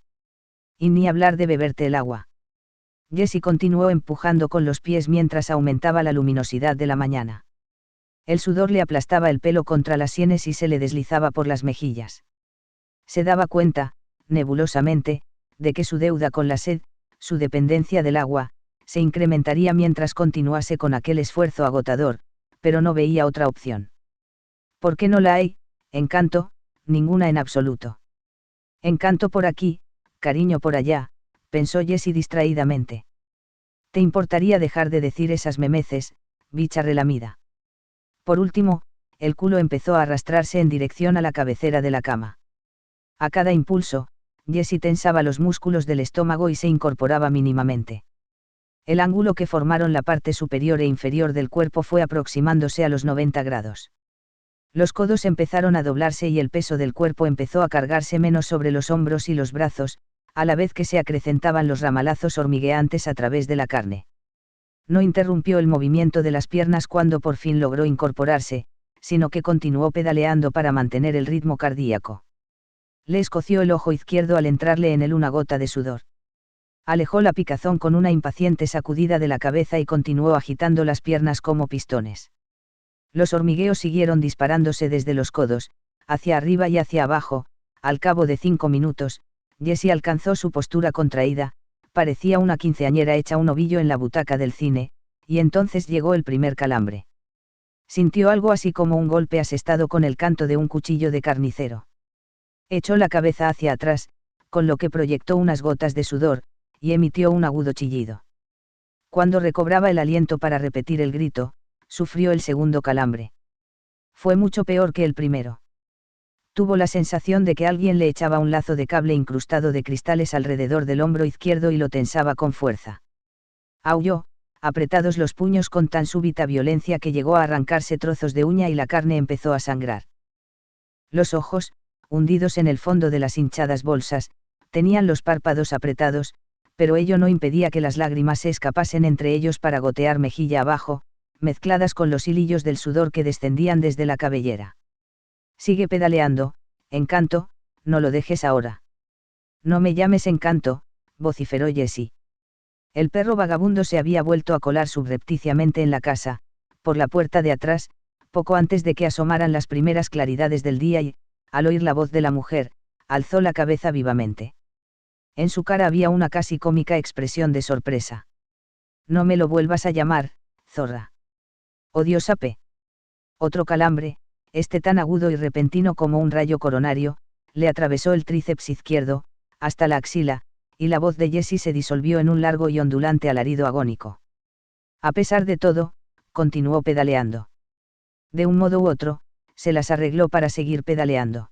Y ni hablar de beberte el agua. Jessie continuó empujando con los pies mientras aumentaba la luminosidad de la mañana. El sudor le aplastaba el pelo contra las sienes y se le deslizaba por las mejillas. Se daba cuenta, nebulosamente, de que su deuda con la sed, su dependencia del agua, se incrementaría mientras continuase con aquel esfuerzo agotador, pero no veía otra opción. ¿Por qué no la hay, Encanto? Ninguna en absoluto. Encanto por aquí, cariño por allá, pensó Jessie distraídamente. ¿Te importaría dejar de decir esas memeces, bicha relamida? Por último, el culo empezó a arrastrarse en dirección a la cabecera de la cama. A cada impulso, Jessie tensaba los músculos del estómago y se incorporaba mínimamente. El ángulo que formaron la parte superior e inferior del cuerpo fue aproximándose a los 90 grados. Los codos empezaron a doblarse y el peso del cuerpo empezó a cargarse menos sobre los hombros y los brazos, a la vez que se acrecentaban los ramalazos hormigueantes a través de la carne. No interrumpió el movimiento de las piernas cuando por fin logró incorporarse, sino que continuó pedaleando para mantener el ritmo cardíaco. Le escoció el ojo izquierdo al entrarle en él una gota de sudor. Alejó la picazón con una impaciente sacudida de la cabeza y continuó agitando las piernas como pistones. Los hormigueos siguieron disparándose desde los codos, hacia arriba y hacia abajo. Al cabo de 5 minutos, Jessie alcanzó su postura contraída, parecía una quinceañera hecha un ovillo en la butaca del cine, y entonces llegó el primer calambre. Sintió algo así como un golpe asestado con el canto de un cuchillo de carnicero. Echó la cabeza hacia atrás, con lo que proyectó unas gotas de sudor, y emitió un agudo chillido. Cuando recobraba el aliento para repetir el grito, sufrió el segundo calambre. Fue mucho peor que el primero. Tuvo la sensación de que alguien le echaba un lazo de cable incrustado de cristales alrededor del hombro izquierdo y lo tensaba con fuerza. Aulló, apretados los puños con tan súbita violencia que llegó a arrancarse trozos de uña y la carne empezó a sangrar. Los ojos, hundidos en el fondo de las hinchadas bolsas, tenían los párpados apretados, pero ello no impedía que las lágrimas se escapasen entre ellos para gotear mejilla abajo, mezcladas con los hilillos del sudor que descendían desde la cabellera. Sigue pedaleando, Encanto, no lo dejes ahora. No me llames Encanto, vociferó Jessie. El perro vagabundo se había vuelto a colar subrepticiamente en la casa, por la puerta de atrás, poco antes de que asomaran las primeras claridades del día y, al oír la voz de la mujer, alzó la cabeza vivamente. En su cara había una casi cómica expresión de sorpresa. No me lo vuelvas a llamar, zorra. Odiosa P. Otro calambre, este tan agudo y repentino como un rayo coronario, le atravesó el tríceps izquierdo, hasta la axila, y la voz de Jessie se disolvió en un largo y ondulante alarido agónico. A pesar de todo, continuó pedaleando. De un modo u otro, se las arregló para seguir pedaleando.